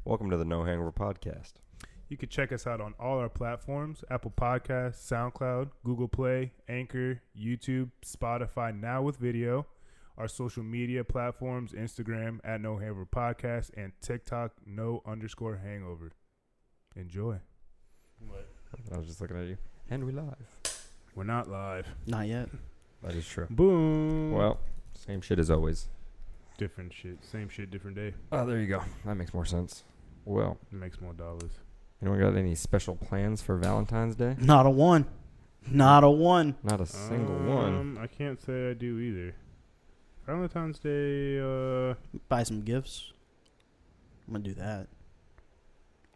Welcome to the No Hangover podcast. You can check us out on all our platforms: Apple Podcasts, SoundCloud, Google Play, Anchor, YouTube, Spotify, now with video. Our social media platforms: Instagram at No Hangover Podcast and TikTok _hangover. Enjoy. What? I was just looking at you. And we live. We're not live. Not yet. That is true. Boom. Well, same shit as always. Different shit. Same shit, different day. Oh, there you go. That makes more sense. Well, It makes more dollars. anyone got any special plans for Valentine's Day? Not a one. Not a one. Not a single one. I can't say I do either. Valentine's Day, Buy some gifts. I'm gonna do that.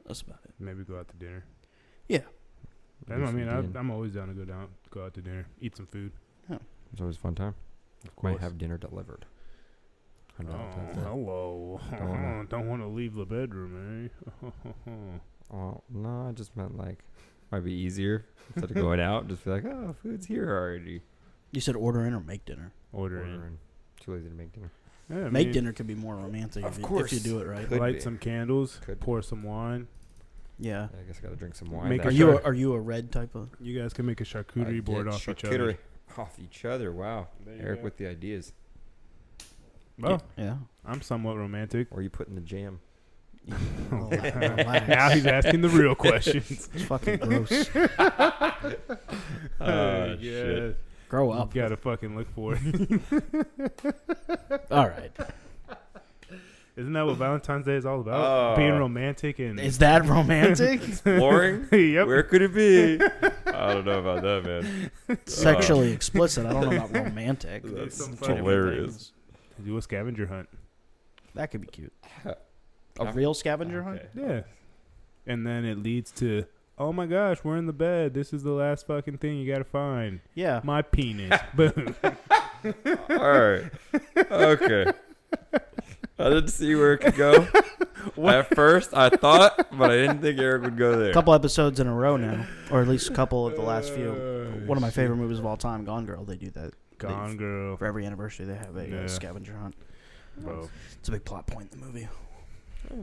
That's about it. maybe go out to dinner. Yeah. I'm always down to go out to dinner, eat some food. It's always a fun time. Of Might course. have dinner delivered. on Valentine's Day. Hello. Don't want to leave the bedroom, eh? Oh, no, I just meant like, might be easier instead of going out. Just be like, oh, food's here already. You said order in or make dinner. Order in. Too lazy to make dinner. Yeah, Make dinner could be more romantic Of if course. you do it right. Could light be. some candles, Could be. pour some wine. Yeah. I guess I gotta drink some wine. Make That a shit. Are you a red type of? You guys can make a I charcuterie board did off each charcuterie other. Off each other. Wow. There you Eric go. with the ideas. Well, Yeah. I'm somewhat romantic. Or you put in the jam. Relax. Now he's asking the real questions. It's fucking gross. Shit. Grow You up. gotta fucking look for it. All right. Isn't that what Valentine's Day is all about? Oh. Being romantic and Is that romantic? Exploring? Yep. Where could it be? I don't know about that, man. Sexually explicit. I don't know about romantic. That's Two some different hilarious. things. Do a scavenger hunt. That could be cute. Oh. A real scavenger hunt? Okay. Yeah. And then it leads to, oh my gosh, we're in the bed. This is the last fucking thing you gotta find. Yeah. My penis. Boom. All right. Okay. I didn't see where it could go. At first, I thought, but I didn't think Eric would go there. A couple episodes in a row now, or at least a couple of the last few. One of my favorite movies of all time, Gone Girl. They do that Gone Girl. for every anniversary. They have a Yeah. scavenger hunt. Bro. It's a big plot point in the movie.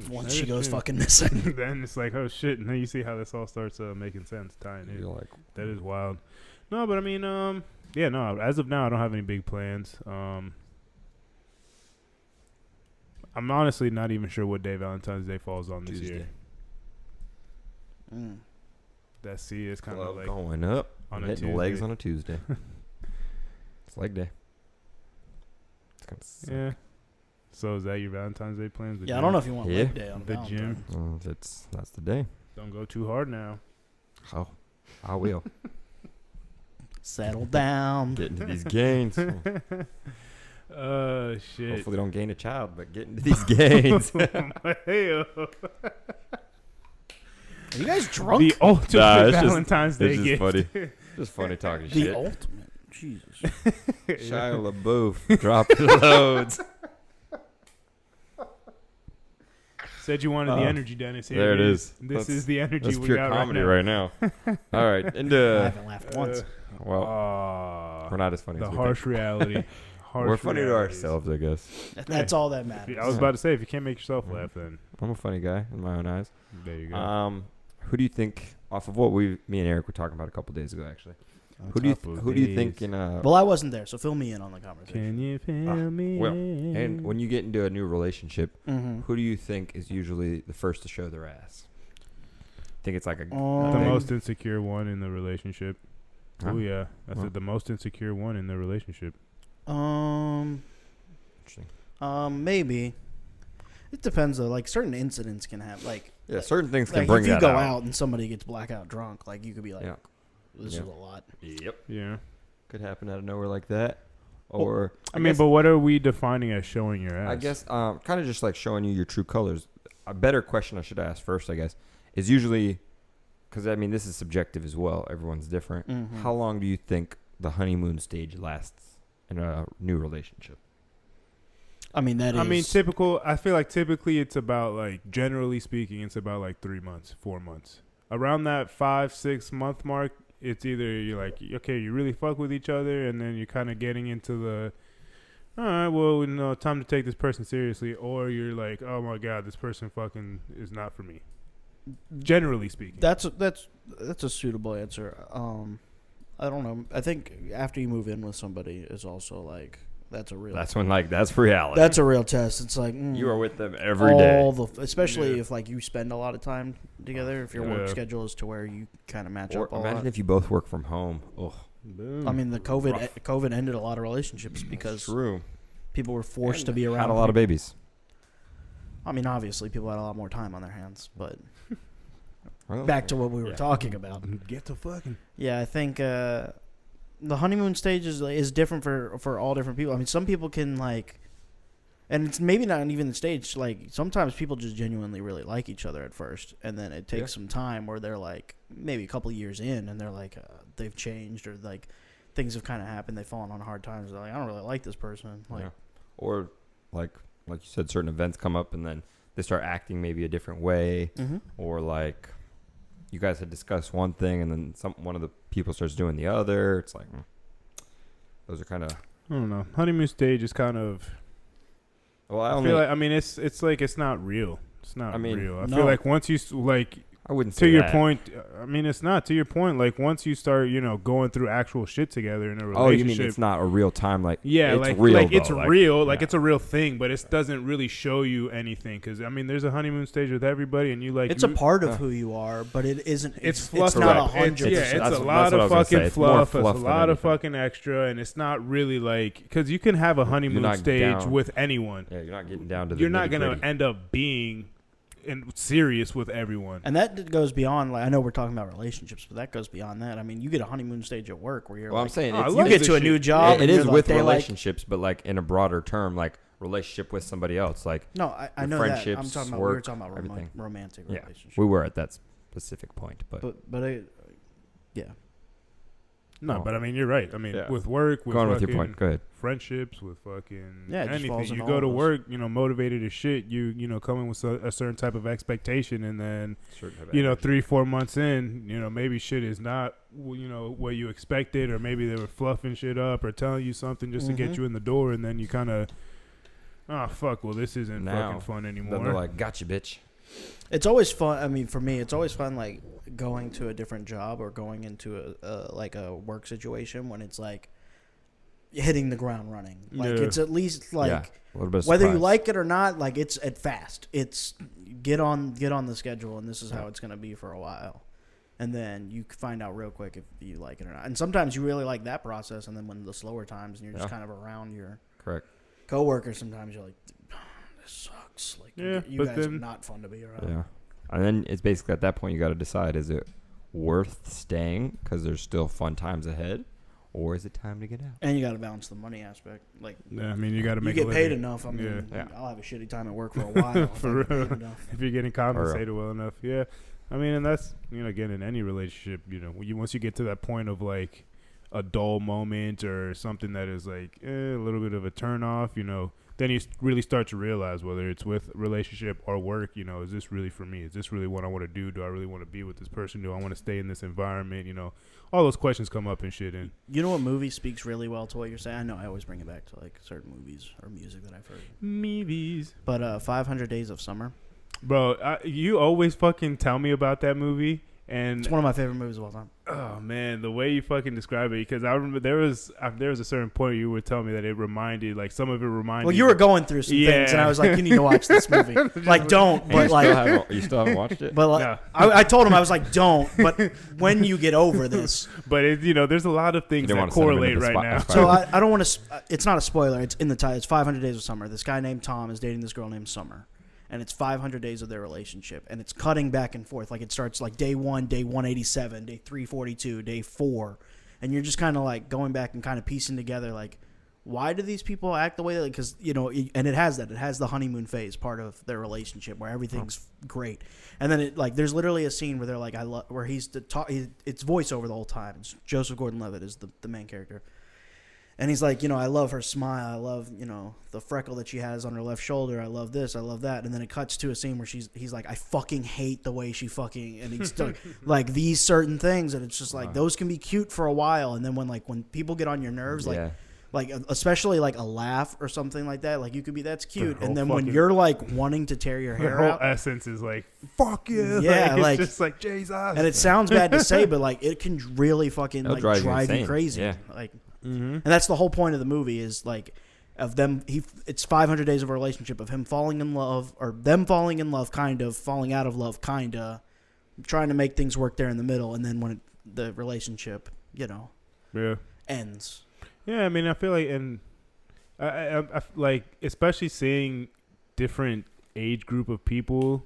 Once that she is goes true. fucking missing. Then it's like, oh shit. And then you see how this all starts making sense, tying in. You're like, That is wild. No, but I mean, yeah, no. As of now, I don't have any big plans. I'm honestly not even sure what day Valentine's Day falls on this Tuesday. year. Mm. That C is kind club of like going up. on a Hitting Tuesday. legs on a Tuesday. It's leg day. It's kind of sick. Yeah. So is that your Valentine's Day plans? The Yeah, I gym? don't know if you want Yeah. leg day on The Valentine's. gym. Well, that's the day. Don't go too hard now. Oh, I will. Settle down. Get into these gains. Shit. Hopefully don't gain a child, but get into these gains. Hell. Are you guys drunk? The ultimate Nah, it's just- Valentine's Day It's just gift. funny. Just funny talking The shit. ultimate. Jesus. Shia LaBeouf dropping loads. Said you wanted the Oh, energy, Dennis. Here there it is. This That's- is the energy That's we pure got comedy right now. right now. All right, I into haven't laughed once. well, we're not as funny the as we harsh think. reality. Harsh We're funny to realities. ourselves, I guess. That's all that matters. I was about to say, if you can't make yourself Yeah. laugh, then I'm a funny guy in my own eyes. there you go. Who do you think, off of what me and Eric were talking about a couple days ago, actually? Who do you think in Well, I wasn't there, so fill me in on the conversation. Can you feel me? well, and when you get into a new relationship, Mm-hmm. who do you think is usually the first to show their ass? Think it's like a the Um, most insecure one in the relationship. Huh? Oh yeah, I Well. said the most insecure one in the relationship. Interesting. Maybe. It depends though. Like certain incidents can have like Yeah, certain things can like bring if you that go out. out and somebody gets blackout drunk, like you could be like, Yeah. this Yeah. is a lot. Yep. Yeah. Could happen out of nowhere like that. Well, Or I mean, guess- but what are we defining as showing your ass? I guess kind of just like showing you your true colors. A better question I should ask first, I guess, is usually because I mean this is subjective as well. Everyone's different. Mhm. How long do you think the honeymoon stage lasts in a new relationship? I mean that is. I mean, I feel like typically it's about like, generally speaking, it's about like 3 months, 4 months. Around that 5-6 month mark, it's either you're like, okay, you really fuck with each other, and then you're kind of getting into the, all right, well, time to take this person seriously, or you're like, oh my god, this person fucking is not for me. Generally speaking, That's a suitable answer. I don't know. I think after you move in with somebody is also like that's when that's reality. That's a real test. It's like you are with them every day. Especially if like you spend a lot of time together. If your work schedule is to where you kind of match up. Imagine if you both work from home. Oh, I mean, the COVID ended a lot of relationships because people were forced to be around. Had a lot of babies. I mean, obviously, people had a lot more time on their hands, but back to what we were talking about. Get to fucking. Yeah, I think the honeymoon stage is different for all different people. I mean, some people can like, and it's maybe not even the stage. Like sometimes people just genuinely really like each other at first, and then it takes some time where they're like maybe a couple years in, and they're like they've changed or like things have kind of happened. They've fallen on hard times. They're like, I don't really like this person. Like, or like you said, certain events come up, and then they start acting maybe a different way, or like. You guys had discussed one thing, and then one of the people starts doing the other. It's like those are kind of. I don't know. Honeymoon stage is kind of. Well, I feel like it's like it's not real. It's not real. I feel like once you like. I wouldn't say to your point. I mean, it's not to your point. Like once you start, going through actual shit together in a relationship. Oh, you mean it's not a real time? Like it's real. Like it's real. Like it's a real thing, but it doesn't really show you anything. Because I mean, there's a honeymoon stage with everybody, and you like. It's a part of who you are, but it isn't. It's fluff. It's not 100%. Yeah, it's a lot of fucking fluff. It's a lot of fucking extra, and it's not really like because you can have a honeymoon stage with anyone. Yeah, you're not getting down to. You're not gonna end up being. And serious with everyone, and that goes beyond. Like I know we're talking about relationships, but that goes beyond that. I mean, you get a honeymoon stage at work where you're. Well, I'm saying you get to a new job. It is with relationships, but like in a broader term, like relationship with somebody else. Like no, I know that. I'm talking about. We were talking about romantic relationships. We were at that specific point, but yeah. No, but I mean, you're right. I mean, with work, with going with your point. Go ahead. Friendships, with fucking anything. You go to work, motivated as shit. You come in with a certain type of expectation, and then 3-4 months in, maybe shit is not what you expected, or maybe they were fluffing shit up or telling you something just to get you in the door, and then you kind of, oh fuck, well this isn't fucking fun anymore. Then they're like, gotcha, bitch. It's always fun. I mean, for me, it's always fun, like going to a different job or going into a work situation when it's like hitting the ground running. Like it's at least like a little bit of whether surprise. you like it or not. Like it's at fast. It's get on the schedule, and this is how it's gonna be for a while. And then you find out real quick if you like it or not. And sometimes you really like that process, and then when the slower times and you're just kind of around your coworkers, sometimes you're like, this sucks. Like you guys are not fun to be around. Yeah. And then it's basically at that point you got to decide, is it worth staying because there's still fun times ahead, or is it time to get out? And you got to balance the money aspect. Like, I mean, you got to make. You get paid enough. I mean, I'll have a shitty time at work for a while. For real. If you're getting compensated well enough, yeah. I mean, and that's again in any relationship, once you get to that point of like a dull moment or something that is like a little bit of a turn off, then you really start to realize whether it's with relationship or work, is this really for me? Is this really what I want to do? Do I really want to be with this person? Do I want to stay in this environment? All those questions come up and shit. And you know what movie speaks really well to what you're saying? I know I always bring it back to like certain movies or music that I've heard. Movies. But 500 Days of Summer. Bro, you always fucking tell me about that movie. And it's one of my favorite movies of all time. Oh man, the way you fucking describe it, because I remember there was a certain point you would tell me that it reminded, like some of it reminded. Well, you were going through some things, and I was like, you need to watch this movie. Like, don't, but like, you still haven't watched it. But like, no. I told him I was like, don't. But when you get over this, but there's a lot of things that correlate right now. So I don't want to. It's not a spoiler. It's in the title. It's 500 Days of Summer. This guy named Tom is dating this girl named Summer. And it's 500 days of their relationship. And it's cutting back and forth. Like it starts like day 1, day 187, day 342, day 4. And you're just kind of like going back and kind of piecing together like, why do these people act the way they like? Because, and it has that. It has the honeymoon phase part of their relationship where everything's great. And then there's literally a scene where they're like, where it's voiceover the whole time. It's Joseph Gordon-Levitt is the main character. And he's like, I love her smile. I love, the freckle that she has on her left shoulder. I love this. I love that. And then it cuts to a scene where he's like, I fucking hate the way she fucking, and he's like these certain things. And it's just like, those can be cute for a while. And then when people get on your nerves, like Like especially like a laugh or something like that. Like you could be that's cute, and then when fucking- you're like wanting to tear your Their hair whole out, essence is like, fuck you. Yeah, It's like- just like Jesus. and it sounds bad to say, but like it can really fucking It'll like drive you drive you insane. crazy. Yeah. Like, Mm-hmm. and that's the whole point of the movie is like of them. It's 500 days of a relationship of him falling in love or them falling in love, kind of falling out of love, kind of trying to make things work there in the middle, and then when the relationship, Yeah. ends. Yeah, I mean, I feel like, and I like, especially seeing different age group of people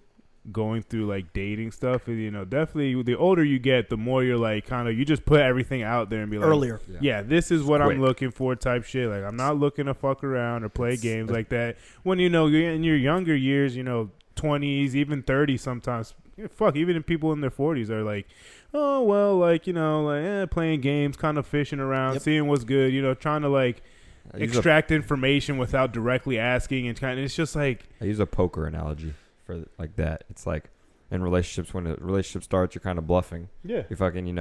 going through like dating stuff, and definitely the older you get, the more you're like kind of you just put everything out there and be like, Earlier. yeah, this is what Quick. I'm looking for, type shit. Like I'm not looking to fuck around or play games like that. When you're in your younger years, 20s, even 30s sometimes. Fuck, even if people in their 40s are like, oh well, like playing games, kind of fishing around, Yep. seeing what's good, trying to like I use extract information without directly asking, and kind of it's just like I use a poker analogy for like that. It's like in relationships, when a relationship starts, you're kind of bluffing. yeah. You're fucking,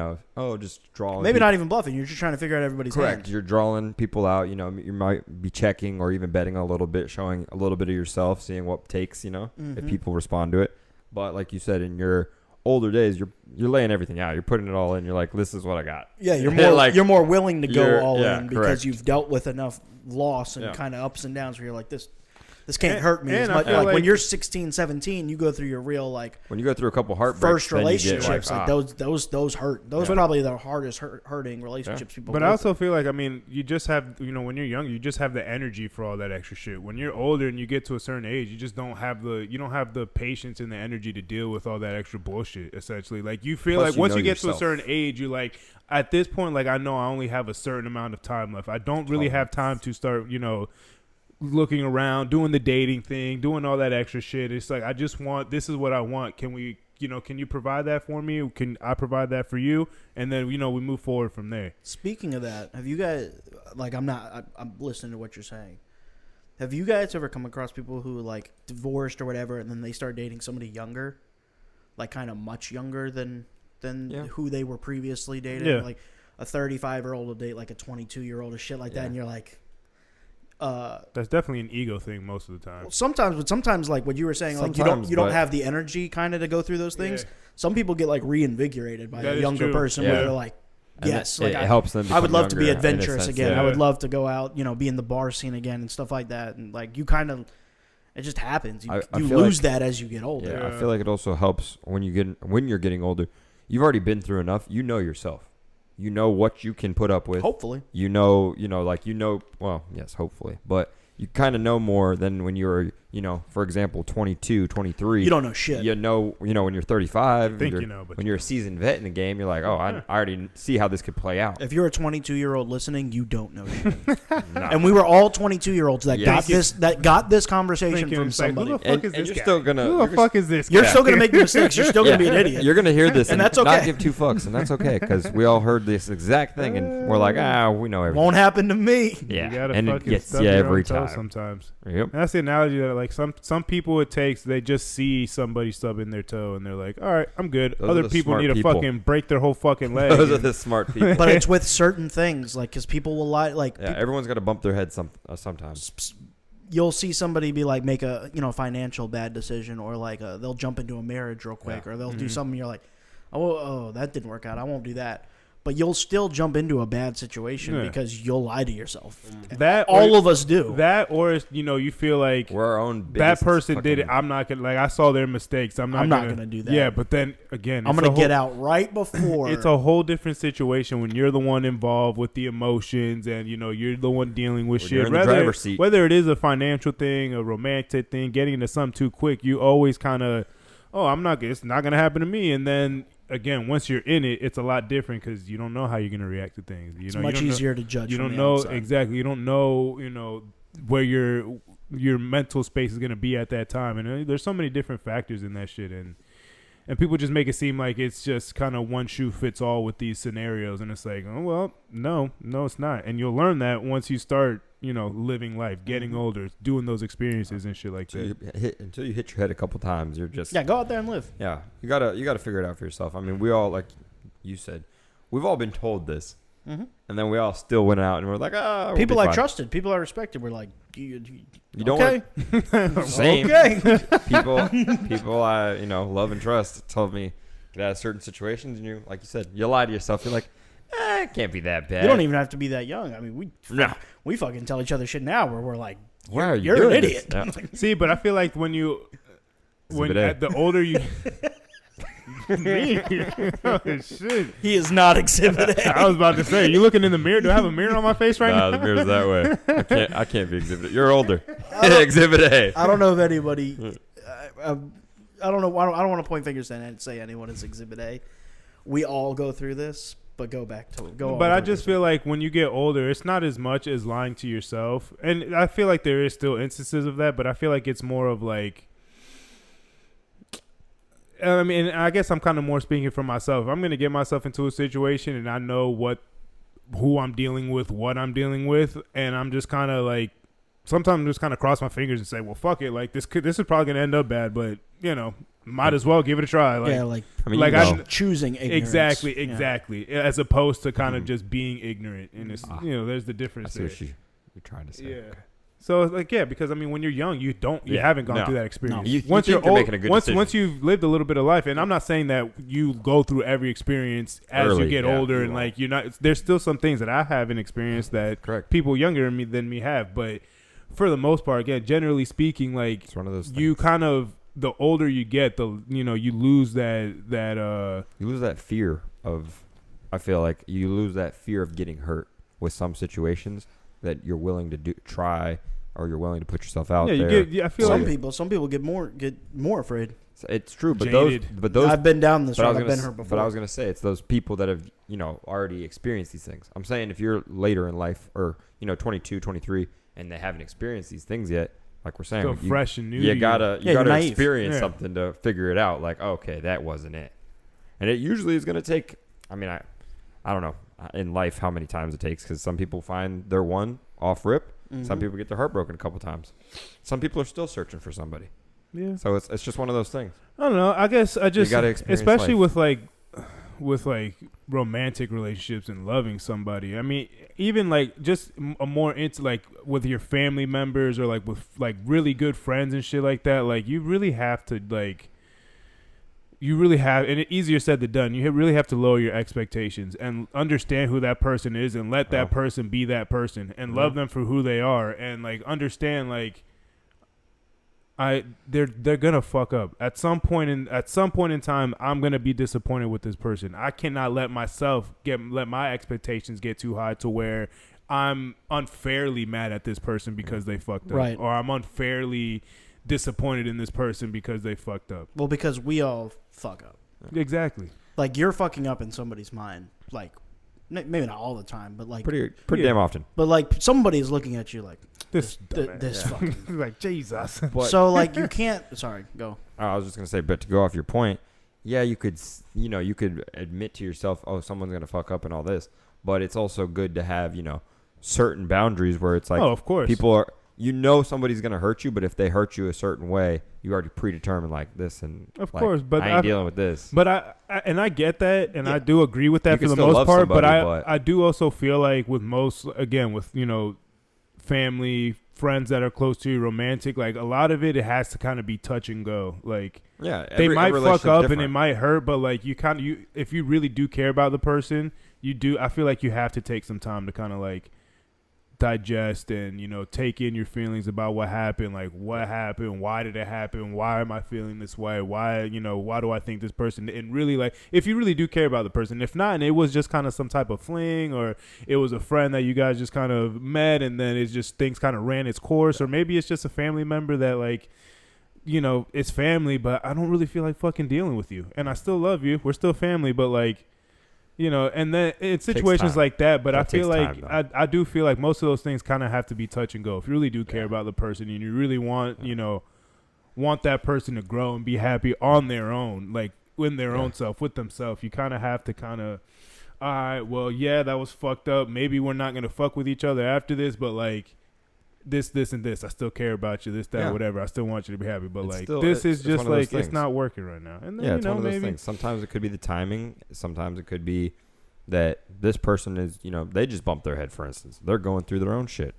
just drawing. Maybe not even bluffing. You're just trying to figure out everybody's Correct. hand. You're drawing people out. You might be checking or even betting a little bit, showing a little bit of yourself, seeing what takes. If Mhm. people respond to it. But like you said, in your older days, you're laying everything out. You're putting it all in. You're like, this is what I got. Yeah, you're more willing to go you're- all yeah, in because correct. you've dealt with enough loss and Yeah. kind of ups and downs where you're like this can't And- hurt me as and I much. feel Like when like- you're 16, 17, you go through your real like When you go through a couple heartbreaks, first then you get, relationships. Like those hurt. Those Yeah. are probably the hardest hurting relationships people. But go I also feel like, you just have, when you're young, you just have the energy for all that extra shit. When you're older and you get to a certain age, you just don't have the patience and the energy to deal with all that extra bullshit, essentially. Like, you feel Plus like you once know you get to a yourself. certain age, you're like, at this point, like, I know I only have a certain amount of time left. I don't really have time to start, looking around, doing the dating thing, doing all that extra shit. It's like, this is what I want. Can we, can you provide that for me? Can I provide that for you? And then, we move forward from there. Speaking of that, have you guys like I'm listening to what you're saying. Have you guys ever come across people who like divorced or whatever, and then they start dating somebody younger, like kind of much younger than Yeah. who they were previously dating? Yeah. Like a 35-year-old will date like a 22-year-old or shit like that, Yeah. and you're like, That's definitely an ego thing most of the time. sometimes like what you were saying, like Sometimes, you don't but- have the energy kind of to go through those things. Yeah. Some people get like reinvigorated by That a is younger true. person Yeah. where they're like, And yes, it like I helps them. I would become love to be younger in a adventurous sense, again. yeah. I would love to go out, be in the bar scene again and stuff like that. And like you kind of, it just happens. You, I you feel lose like- that as you get older. Yeah, Yeah. I feel like it also helps when you're getting older. You've already been through enough. You know yourself. You know what you can put up with. Hopefully, Well, yes, hopefully. But you kind of know more than when you're, for example, 22, 23. you don't know shit. You know, when you're 35, think you're- you know, but when you you're a seasoned vet in the game, you're like, oh, I already see how this could play out. If you're a 22-year-old listening, you don't know shit. Nah. And we were all 22-year-olds that Yeah. got this conversation Thinking from it's like, somebody. who the fuck and, is and this you're guy? still gonna Who the fuck is this You're guy? still gonna make mistakes. You're still gonna be an idiot. You're gonna hear this, And that's not okay. give two fucks, and that's okay because we all heard this exact thing, and we're like, we know everything. Won't happen to me. Yeah, You gotta and it fucking gets stub you your every own toe time. sometimes. Yep. And that's the analogy that like some people it takes, they just see somebody stubbing their toe and they're like, all right, I'm good. Those are Other the people smart need to people. fucking break their whole fucking leg. Those are and- the smart people. But it's with certain things, like because people will lie. Like Yeah, everyone's got to bump their head sometimes. you'll see somebody be like make a financial bad decision, or like they'll jump into a marriage real quick, Yeah. or they'll do something. You're like, oh, that didn't work out. I won't do that. But you'll still jump into a bad situation Yeah. because you'll lie to yourself. that All or, of us do. that, or you feel like We're our own. that biggest person did it. fucking- I'm not gonna I saw their mistakes. I'm not gonna do that. Yeah, but then again, I'm it's gonna a get whole- out right before. It's a whole different situation when you're the one involved with the emotions and you're the one dealing with When shit. you're in the driver's seat. Whether it is a financial thing, a romantic thing, getting into something too quick, you always kind of, it's not gonna happen to me. And then again, once you're in it, it's a lot different because you don't know how you're gonna react to things. it's much easier to judge. You from don't the know outside. exactly. You don't know where your mental space is gonna be at that time, and there's so many different factors in that shit, and people just make it seem like it's just kind of one shoe fits all with these scenarios, and it's like, oh well, no, it's not, and you'll learn that once you start, living life, getting older, doing those experiences and shit like that. Until you hit your head a couple times, you're just Yeah, go out there and live. Yeah, you gotta figure it out for yourself. I mean, we all, like you said, we've all been told this. Mm-hmm. And then we all still went out and we're like, we'll people be I fine. trusted, people I respected were like, you don't okay? Same. Okay. people I love and trust told me get out of certain situations, and you, like you said, you lie to yourself. You're like, it can't be that bad. You don't even have to be that young. I mean, we fucking tell each other shit now where we're like, you're an idiot. Yeah. See, but I feel like when the older you. Oh, shit. He is not Exhibit A. I was about to say, you looking in the mirror? Do I have a mirror on my face right now? Nah, the mirror's that way. I can't be Exhibit A. You're older. Exhibit A. I don't know if anybody. I don't know. I don't want to point fingers and say anyone is Exhibit A. We all go through this, but go back to go. But I just feel like when you get older, it's not as much as lying to yourself, and I feel like there is still instances of that. But I feel like it's more of like. I mean, I guess I'm kind of more speaking for myself. If I'm going to get myself into a situation and I know who I'm dealing with, what I'm dealing with, and I'm just kind of like, sometimes just kind of cross my fingers and say, well, fuck it. Like this is probably going to end up bad, but might as well give it a try. Like, I'm choosing ignorance. Exactly. Yeah. As opposed to kind of just being ignorant. And it's, there's the difference there. What you're trying to say. Yeah. Okay. So because I mean, when you're young, you haven't gone through that experience. No. Once you're old, making a good decision. Once you've lived a little bit of life, and I'm not saying that you go through every experience as you get older, and like you're not. There's still some things that I haven't experienced that people younger than me have, but for the most part, again, generally speaking, like it's one of those things. You kind of the older you get, you lose that you lose that fear of. I feel like you lose that fear of getting hurt with some situations that you're willing to try. Or you're willing to put yourself out there. I feel some people get more afraid. It's true, but Jaded. those I've been down this road. I've been hurt before. But I was gonna say it's those people that have already experienced these things. I'm saying if you're later in life or 22, 23, and they haven't experienced these things yet, like we're saying, still fresh and new. You gotta naive. experience something to figure it out. Like okay, that wasn't it, and it usually is gonna take. I mean, I don't know in life how many times it takes because some people find their one off rip. Mm-hmm. Some people get their heart broken a couple times. Some people are still searching for somebody. Yeah. So it's just one of those things. I don't know. I guess I just, especially life. with romantic relationships and loving somebody. I mean, even like just a more into like with your family members or like with like really good friends and shit like that. Like you really have to like. You really have, and it's easier said than done. You really have to lower your expectations and understand who that person is, and let that person be that person, and love them for who they are, and like understand like they're gonna fuck up at some point in time. I'm gonna be disappointed with this person. I cannot let my expectations get too high to where I'm unfairly mad at this person because they fucked up, right? Or I'm unfairly disappointed in this person because they fucked up. Well, because we all fuck up. Exactly. Like you're fucking up in somebody's mind. Like maybe not all the time, but like pretty damn often. But like somebody is looking at you like this fucking like Jesus. So like you can't. Sorry, go. I was just gonna say, but to go off your point, yeah, you could admit to yourself, oh, someone's gonna fuck up and all this, but it's also good to have certain boundaries where it's like, oh, of course, people are. Somebody's going to hurt you, but if they hurt you a certain way, you already predetermined like this. And of course, but I ain't dealing with this. But I get that, and I do agree with that for the most part. But I do also feel like with most, again, with, family, friends that are close to you, romantic, like a lot of it has to kind of be touch and go. Like, yeah, they might fuck up and it might hurt, but like if you really do care about the person, I feel like you have to take some time to kind of like digest and take in your feelings about what happened, like what happened, why did it happen, why am I feeling this way, why do I think this person, and really like if you really do care about the person. If not, and it was just kind of some type of fling, or it was a friend that you guys just kind of met and then it's just things kind of ran its course, or maybe it's just a family member that like it's family, but I don't really feel like fucking dealing with you, and I still love you, we're still family, but like and then in situations like that, but I feel like I do feel like most of those things kind of have to be touch and go. If you really do care about the person and you really want, want that person to grow and be happy on their own, like in their own self, with themselves, you kind of have to all right, well, yeah, that was fucked up. Maybe we're not going to fuck with each other after this, but like this, and this, I still care about you, this, that, whatever. I still want you to be happy, but it's like still, this is just like it's not working right now. And then, it's one of those things. Sometimes it could be the timing. Sometimes it could be, that this person is, they just bumped their head, for instance. They're going through their own shit.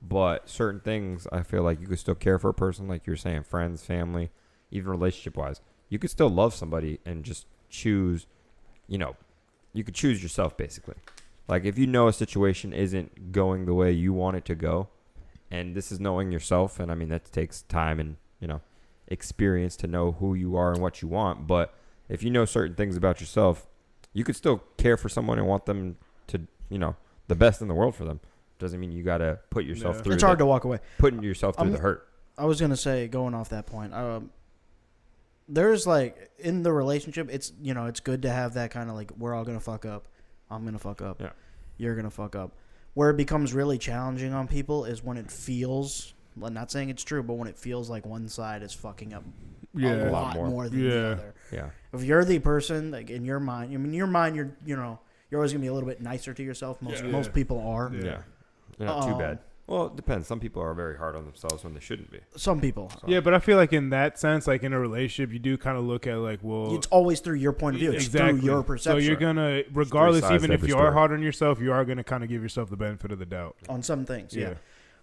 But certain things, I feel like you could still care for a person, like you were saying, friends, family, even relationship-wise. You could still love somebody and just choose, you could choose yourself, basically. Like, if you know a situation isn't going the way you want it to go, and this is knowing yourself, and, I mean, that takes time and, experience to know who you are and what you want. But if you know certain things about yourself, you could still care for someone and want them to, the best in the world for them. Doesn't mean you got to put yourself through it's hard to walk away. Putting yourself through the hurt. I was going to say, going off that point, there's like, in the relationship, it's, it's good to have that kind of like, we're all going to fuck up. I'm going to fuck up. Yeah. You're going to fuck up. Where it becomes really challenging on people is when it feels, I'm not saying it's true, but when it feels like one side is fucking up a lot more than the other. Yeah. If you're the person, like in your mind, you're always going to be a little bit nicer to yourself. Most people are. Yeah. Not too bad. Well, it depends. Some people are very hard on themselves when they shouldn't be. Some people. So. Yeah, but I feel like in that sense, like in a relationship, you do kind of look at like, well, it's always through your point of view. It's through your perception. So you're gonna, regardless, even if you are hard on yourself, you are gonna kind of give yourself the benefit of the doubt on some things. Yeah.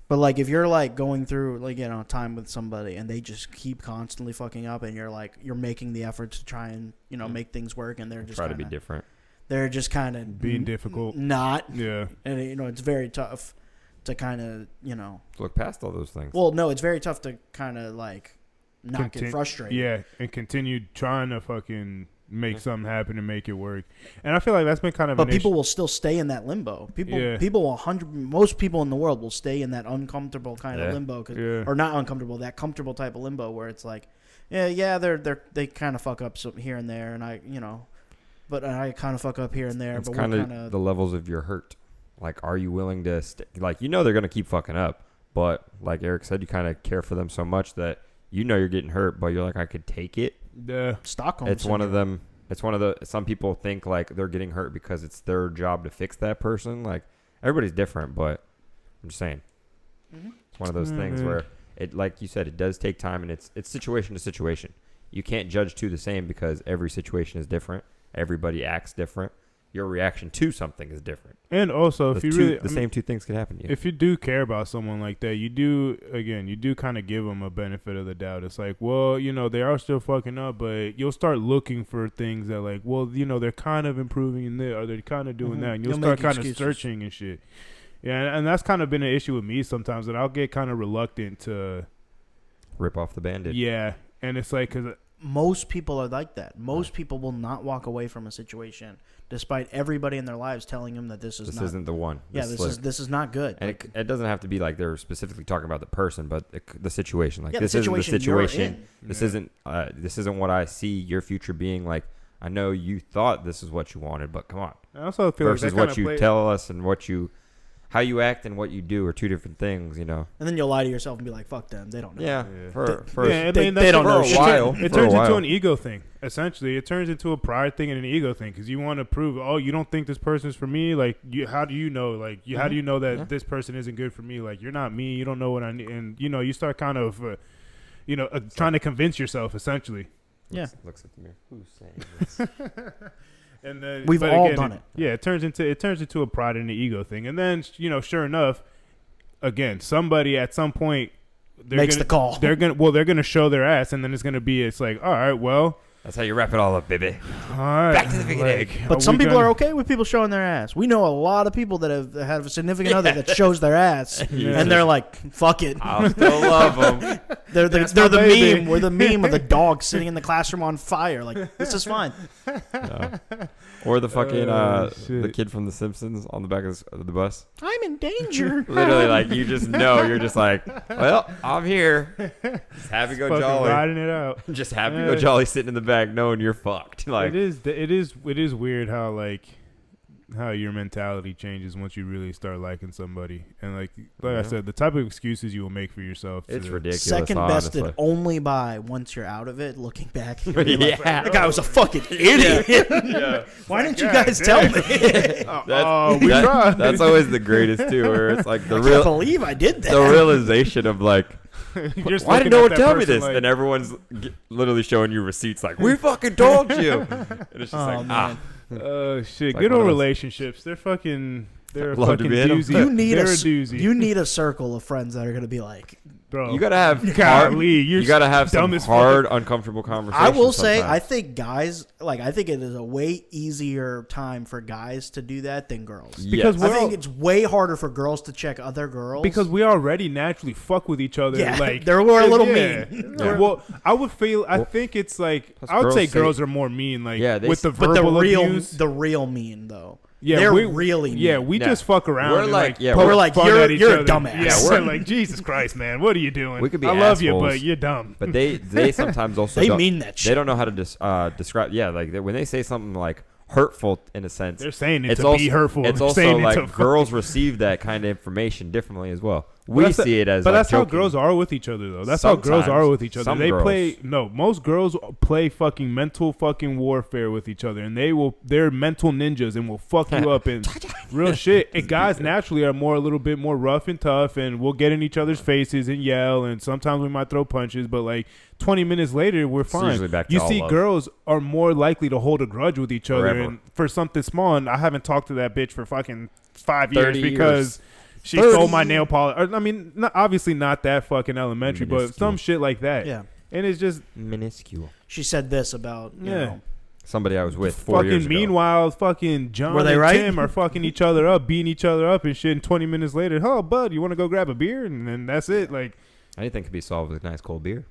But like if you're like going through like time with somebody and they just keep constantly fucking up, and you're like you're making the effort to try and make things work, and they're just try to be different. They're just kind of being difficult. Not. Yeah. And it's very tough to kind of, look past all those things. Well, no, it's very tough to kind of like not get frustrated. Yeah, and continue trying to fucking make something happen and make it work. And I feel like that's been kind of But people will still stay in that limbo. Most people in the world will stay in that uncomfortable kind of limbo, or not uncomfortable, that comfortable type of limbo where it's like, they kind of fuck up here and there, and but I kind of fuck up here and there. It's but kind of the levels of your hurt. Like, are you willing to like, they're going to keep fucking up, but like Eric said, you kind of care for them so much that you're getting hurt, but you're like, I could take it. Yeah. Stockholm It's syndrome. one of them. It's one of the, some people think like they're getting hurt because it's their job to fix that person. Like, everybody's different, but I'm just saying. Mm-hmm. It's one of those things where it, like you said, it does take time, and it's situation to situation. You can't judge two the same because every situation is different. Everybody acts different. Your reaction to something is different. And also, if you same two things can happen to you. If you do care about someone like that, you do kind of give them a benefit of the doubt. It's like, well, they are still fucking up, but you'll start looking for things that like, well, they're kind of improving in this, or they're kind of doing that, and you'll start kind of searching and shit. Yeah, and that's kind of been an issue with me sometimes, that I'll get kind of reluctant to rip off the Band-Aid. Yeah, and it's like, because most people are like that. Most people will not walk away from a situation despite everybody in their lives telling them that this isn't the one. This is not good. And it doesn't have to be like they're specifically talking about the person, but the situation. Like, this isn't the situation. This isn't what I see your future being. Like, I know you thought this is what you wanted, but come on. I also feel versus like what you tell us and how you act and what you do are two different things, And then you'll lie to yourself and be like, "Fuck them, they don't know." Yeah, they don't know. For a while. It turns into an ego thing. Essentially, it turns into a pride thing and an ego thing, because you want to prove, oh, you don't think this person's for me. Like, how do you know? Like, how do you know that this person isn't good for me? Like, you're not me. You don't know what I need, and you start kind of, trying to convince yourself, essentially. Yeah. Looks at the mirror. Who's saying this? And then we've all done it. Yeah, it turns into a pride and an ego thing, and then sure enough, again, somebody at some point makes the call. They're gonna show their ass, and then it's like, all right, well, that's how you wrap it all up, baby. All right, back to the beginning. But some people are okay with people showing their ass. We know a lot of people that have a significant other that shows their ass, and they're like, "Fuck it, I'll still love them." They're the meme. We're the meme of the dog sitting in the classroom on fire. Like, this is fine. No. Or the fucking the kid from The Simpsons on the back of the bus. I'm in danger. Literally, like, you just know, you're just like, well, I'm here. Just happy go jolly, riding it out. Just happy go jolly, sitting in the back, knowing you're fucked. Like, it is weird how your mentality changes once you really start liking somebody, and like I said, the type of excuses you will make for yourself. It's ridiculous. Second honestly. bested only by once you're out of it. Looking back, like, that guy was a fucking idiot. Why didn't you guys tell me? We tried. That's always the greatest too, where it's like I can't believe I did that. The realization of like, why did no one tell me this? Like, and everyone's literally showing you receipts like, we fucking told you. And it's just Shit. Like Good one old of those- relationships. They're fucking. They're a Love to fucking be in 'em. doozy. You need They're a doozy. You need a circle of friends that are gonna be like. Bro. You gotta have hard, Golly, you're you gotta have dumb some as fuck. hard, uncomfortable conversations. I will say, I sometimes. think guys I think it is a way easier time for guys to do that than girls. Because Yes. we're I think all- it's way harder for girls to check other girls Because we already naturally fuck with each other. Yeah, like we're a little yeah. mean. Yeah. Well, I would feel. I think it's like Plus I would say girls say- girls are more mean. Like Yeah, they with the s- but verbal the abuse. real mean though. Yeah, they're we, really mean. Yeah, we Yeah. just fuck around. We're and like- yeah, poke we're like, fun you're- at each you're a other. dumbass. Yeah, we're- we're like, Jesus Christ, man, what are you doing? We could be I love you, assholes. but you're dumb. But they sometimes also They don't- mean that shit. They don't know how to describe. Yeah, like when they say something like hurtful in a sense, They're saying it it's to also, be hurtful. It's They're also saying it like to girls receive that kind of information differently as well. But We that's see it as, but like, that's how joking. girls are with each other, though. That's how girls Sometimes. are with each other. Some They girls. play most girls play fucking mental fucking warfare with each other, and they're mental ninjas and will fuck you up and real shit. And guys naturally are a little bit more rough and tough, and we'll get in each other's faces and yell, and sometimes we might throw punches, but like 20 minutes later, we're fine. usually back to You all see, love. girls are more likely to hold a grudge with each other, Forever. and for something small. And I haven't talked to that bitch for fucking 5 years 30 because. She 30 stole my nail polish. I mean, obviously not that fucking elementary, but Minuscule. some shit like that. Yeah. And it's just minuscule. She said this about you Yeah. know Somebody I was with 4 years fucking. ago. Meanwhile, fucking John Were they and right? Tim are fucking each other up, beating each other up and shit. And 20 minutes later, oh, bud, you want to go grab a beer? And then that's it. Like, Anything could be solved with a nice cold beer.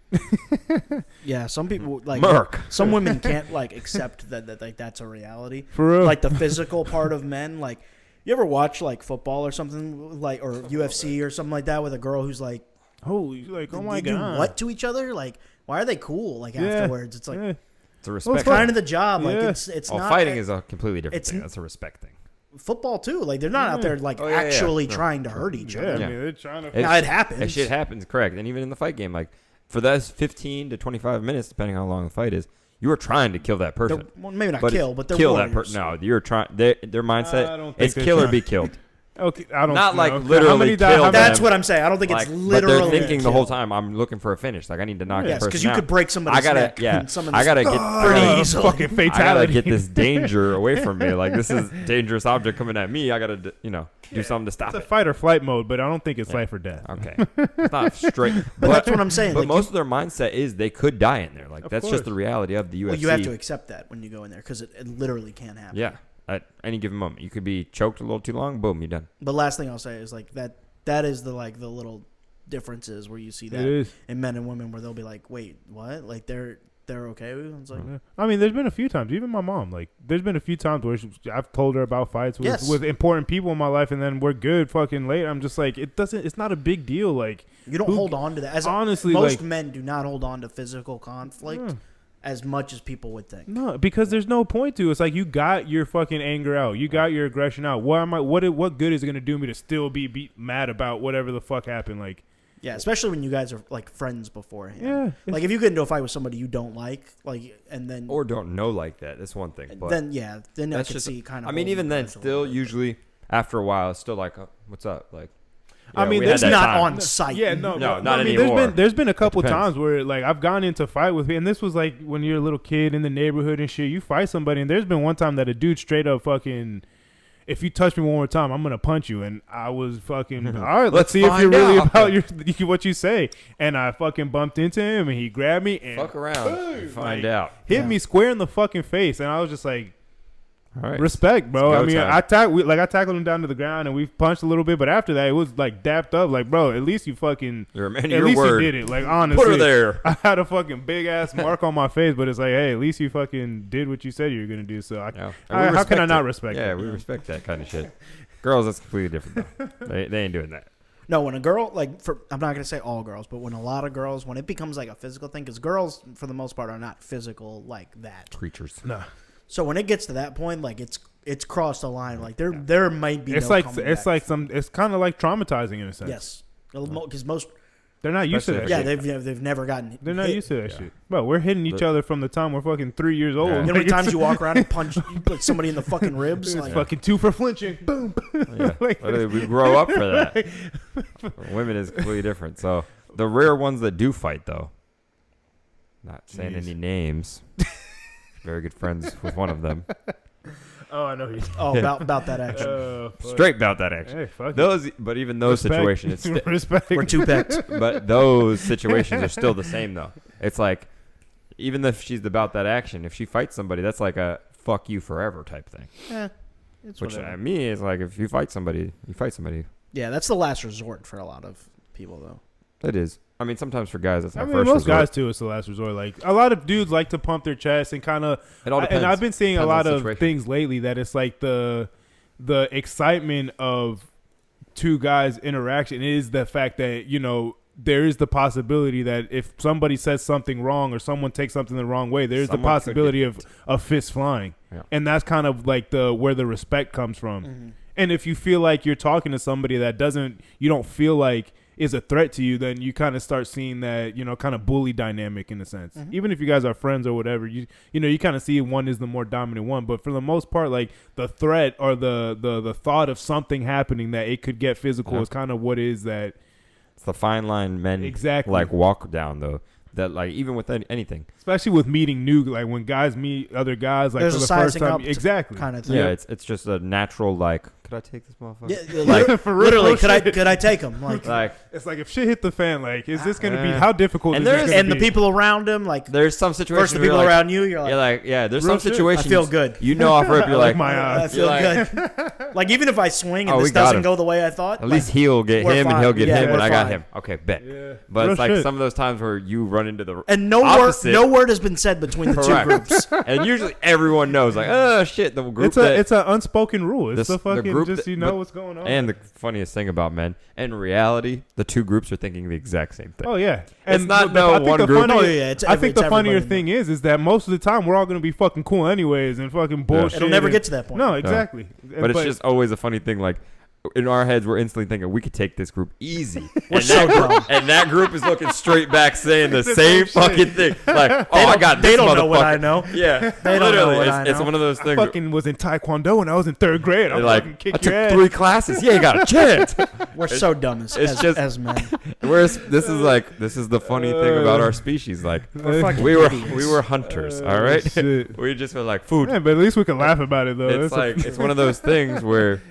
yeah, some people like Merc. some women can't like accept that like that's a reality. for real. Like the physical part of men, like you ever watch like football or something like or UFC or something like that with a girl who's like holy, like, oh my they do god, what to each other? Like why are they cool? Like Yeah. afterwards, it's like Yeah. It's a Well, respect it's thing. kind of the job. Like Yeah. it's Oh, not fighting is a completely different it's thing. n- That's a respect thing. football too. Like they're not out there like Oh, yeah, yeah, actually yeah. trying to hurt each Yeah, other. I Yeah. mean, they're trying to. It- Now it happens. That shit happens, correct. And even in the fight game, like for those 15 to 25 minutes, depending on how long the fight is, you are trying to kill that person. Well, maybe not But kill, but they're kill warriors. that person. No, you're trying. Their mindset I don't think is they're kill or trying- be killed. Okay, I don't Not know. like How literally many kill how many- That's them. what I'm saying. I don't think Like, it's but literally. they're thinking the whole kill. time, I'm looking for a finish. Like I need to knock Yes, that person because you out. could break somebody's I gotta, neck. yeah. and someone's I gotta get pretty I easily. fucking gotta fatality. get this danger away from me. Like this is dangerous object coming at me. I gotta, do something to stop It's a it. fight or flight mode, but I don't think it's Yeah. life or death. Okay, it's not straight. But that's what I'm saying. But Like, most of their mindset is they could die in there. Like Of that's course. just the reality of the UFC. well, you have to accept that when you go in there because it literally can happen. Yeah, at any given moment, you could be choked a little too long. Boom, you're done. But last thing I'll say is like that is the little differences where you see It that is. in men and women where they'll be like, wait, what? Like they're okay with it? It's like Yeah. I mean, there's been a few times, even my mom, like, there's been a few times where I've told her about fights with, Yes. with important people in my life, and then we're good fucking later. I'm just like, it's not a big deal. Like, you don't who- hold on to that. As honestly, most like- men do not hold on to physical conflict Yeah. as much as people would think. no, because there's no point to it. It's like you got your fucking anger out, you got your aggression out. What good is it gonna do me to still be mad about whatever the fuck happened? Like, Yeah, especially when you guys are like friends beforehand. yeah, Like if you get into a fight with somebody you don't like, and then Or don't know like that. That's one thing. But then I that's can just. see kind of. I mean, even then, still usually after a while, it's still like, what's up? Like, I mean, we had it's that not time. on site. Yeah, no, No, but- not I mean, anymore. There's been a couple depends. times where like I've gone into fight with me, and this was like when you're a little kid in the neighborhood and shit. You fight somebody, and there's been one time that a dude straight up fucking, if you touch me one more time, I'm gonna punch you. And I was fucking, all right, let's see if you're find really out. about what you say. And I fucking bumped into him, and he grabbed me and Fuck around, and find like, out. hit Yeah. me square in the fucking face, and I was just like, All right. respect, bro. It's I go mean, time. I tackled him down to the ground, and we punched a little bit, but after that, it was like dapped up. Like, bro, at least you fucking. You're a man of At your least word. you did it. Like, honestly. Put her there. I had a fucking big ass mark on my face, but it's like, hey, at least you fucking did what you said you were gonna do. So Yeah. And we how can I respect not it. respect Yeah, that? we respect that kind of shit. Girls, that's completely different though. They ain't doing that. No, when a girl I'm not gonna say all girls, but when a lot of girls, when it becomes like a physical thing, because girls for the most part are not physical like that. Creatures. No, So when it gets to that point, like it's crossed the line. Like there might be. it's no like coming it's back. like it's kind of like traumatizing in a sense. Yes, because most they're not used to that. Especially yeah shit. they've never gotten. They're not hit. used to that Yeah. shit. Bro, we're hitting each The- other from the time we're fucking 3 years old. Yeah. You know how many times you walk around and punch like somebody in the fucking ribs? It's Like, fucking 2 for flinching. Boom. Yeah. Like- Literally, we grow up for that. Women is completely different. So the rare ones that do fight, though, not saying Jeez. any names, very good friends with one of them. Oh, I know you. Oh, about that action. Straight about that action. Hey, fuck Those, but even those Respect. situations, it's Respect. We're two picked. but those situations are still the same though. It's like, even if she's about that action, if she fights somebody, that's like a fuck you forever type thing. It's Which whatever. I mean is like, if you fight somebody, you fight somebody. Yeah, that's the last resort for a lot of people, though. It is. I mean, sometimes for guys, that's I our mean, first most resort. guys too. It's the last resort. Like a lot of dudes like to pump their chest and kind of. It all depends. And I've been seeing a Depends on lot the of situation. things lately that it's like the excitement of two guys' interaction is the fact that there is the possibility that if somebody says something wrong or someone takes something the wrong way, there's the Someone could possibility get- of a fist flying, Yeah. and that's kind of like where the respect comes from. Mm-hmm. And if you feel like you're talking to somebody that you don't feel like is a threat to you, then you kind of start seeing that, kind of bully dynamic in a sense. Mm-hmm. Even if you guys are friends or whatever, you kind of see one is the more dominant one. But for the most part, like the threat or the thought of something happening that it could get physical is kind of what is that. It's the fine line men Exactly. like walk down though. That like even with anything. Especially with meeting new, like when guys meet other guys, like There's for a the first sizing time. up Exactly. kind of thing. Yeah, it's just a natural like. Could I take this motherfucker? Yeah, Like, for real, literally, real shit. could I take him? Like, Like It's like if shit hit the fan, like is this gonna be how difficult? And is this there's- gonna and the be? people around him, like there's some situations first the where people you're like, around you, you're like, there's Real some shit. situations I feel good. You know off rip, you're like, my I eyes. feel You're good. Like even if I swing and Oh, we this got doesn't him. go the way I thought, at least he'll get we're him and he'll fine. get Yeah, him we're and I got fine. him. Okay, bet. Yeah. But Real it's like shit. some of those times where you run into the and opposite. no word has been said between the two Correct. groups. And usually everyone knows like, oh shit, the group It's an unspoken rule. It's This- the the fucking group just that- know but- what's going on. And the funniest thing about men, in reality, the two groups are thinking the exact same thing. oh yeah, and not the- no I think one the group. funny- Oh, yeah, it's I think the funnier everybody. thing is that most of the time we're all gonna be fucking cool anyways and fucking bullshit. It'll never and- get to that point. No, exactly. But it's just always a funny thing. Like in our heads, we're instantly thinking we could take this group easy, We're and, so that dumb. and that group is looking straight back, saying the The same same fucking thing. Like, oh, I got They this don't know motherfucker. what I know. Yeah, They don't know literally, what I it's know. one of those I things. fucking was in Taekwondo when I was in third grade. They're I'm like, fucking kick I took your ass. 3 classes. You ain't got a chance. We're so dumb It's as just- men. Whereas this is the funny thing about our species. Like We're fucking we were idiots. hunters. All right, shit. we just were like food. Yeah, but at least we can laugh about it though. It's like it's one of those things where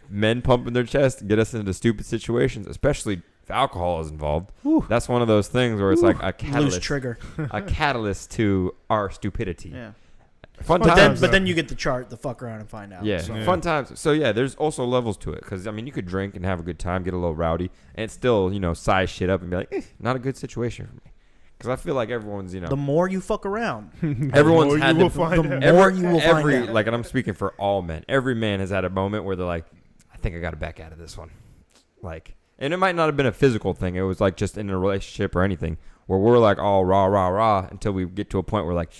men pumping their chest get us into stupid situations, especially if alcohol is involved. Whew. That's one of those things where it's like a Loose catalyst, trigger. a catalyst to our stupidity. Yeah. Fun But times. But then you get the chart, the fuck around and find out. Yeah, So. Yeah. fun times. So yeah, there's also levels to it because I mean you could drink and have a good time, get a little rowdy, and still size shit up and be like, not a good situation for me. Because I feel like everyone's The more you fuck around, everyone's Or had you will the- find the out. more you will find out. like, and I'm speaking for all men. Every man has had a moment where they're like, I think I got to back out of this one. Like, and it might not have been a physical thing. It was like just in a relationship or anything where we're like all rah, rah, rah until we get to a point where like,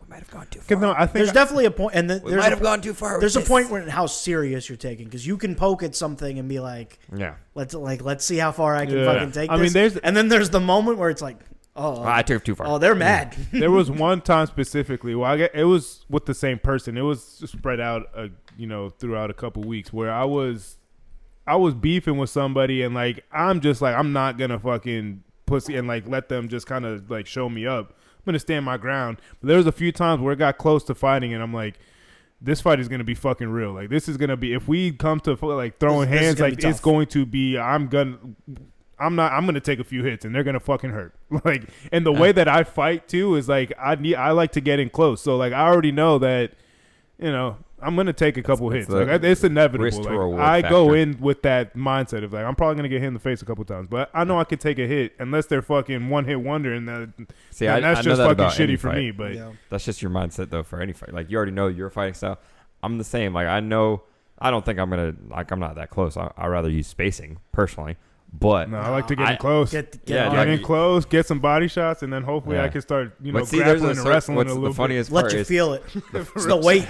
we might have gone too far. 'Cause no, I think There's definitely a point, and We there's might have gone too far. there's a with point this. where how serious you're taking, because you can poke at something and be like, Yeah. let's see how far I can Yeah. fucking take I this. mean, there's- and then there's the moment where it's like, I took it too far. oh, they're mad. there was one time specifically where it was with the same person. It was spread out, throughout a couple weeks where I was beefing with somebody and like I'm just like I'm not gonna fucking pussy and like let them just kind of like show me up. I'm gonna stand my ground. But there was a few times where it got close to fighting and I'm like, this fight is gonna be fucking real. Like this is gonna be if we come to like throwing This is hands, gonna like be it's tough. going to be. I'm gonna take a few hits and they're gonna fucking hurt. Like, and the way that I fight too is like I like to get in close. So like I already know that, I'm gonna take a couple hits. the Like it's inevitable. risk to Like, reward I go factor. in with that mindset of like I'm probably gonna get hit in the face a couple times, but I know I could take a hit unless they're fucking one hit wonder, and See, that's I know just that fucking about any shitty for fight. me. But Yeah. That's just your mindset though for any fight. Like you already know your fighting style. I'm the same. Like I know. I don't think I'm gonna I'm not that close. I rather use spacing personally, but no, I like to get I- in close. Get Yeah, on. Get like- in close, get some body shots, and then hopefully Yeah. I can start, But see, there's grappling a and certain- wrestling what's a the little funniest Let part you is feel it. It's the weight.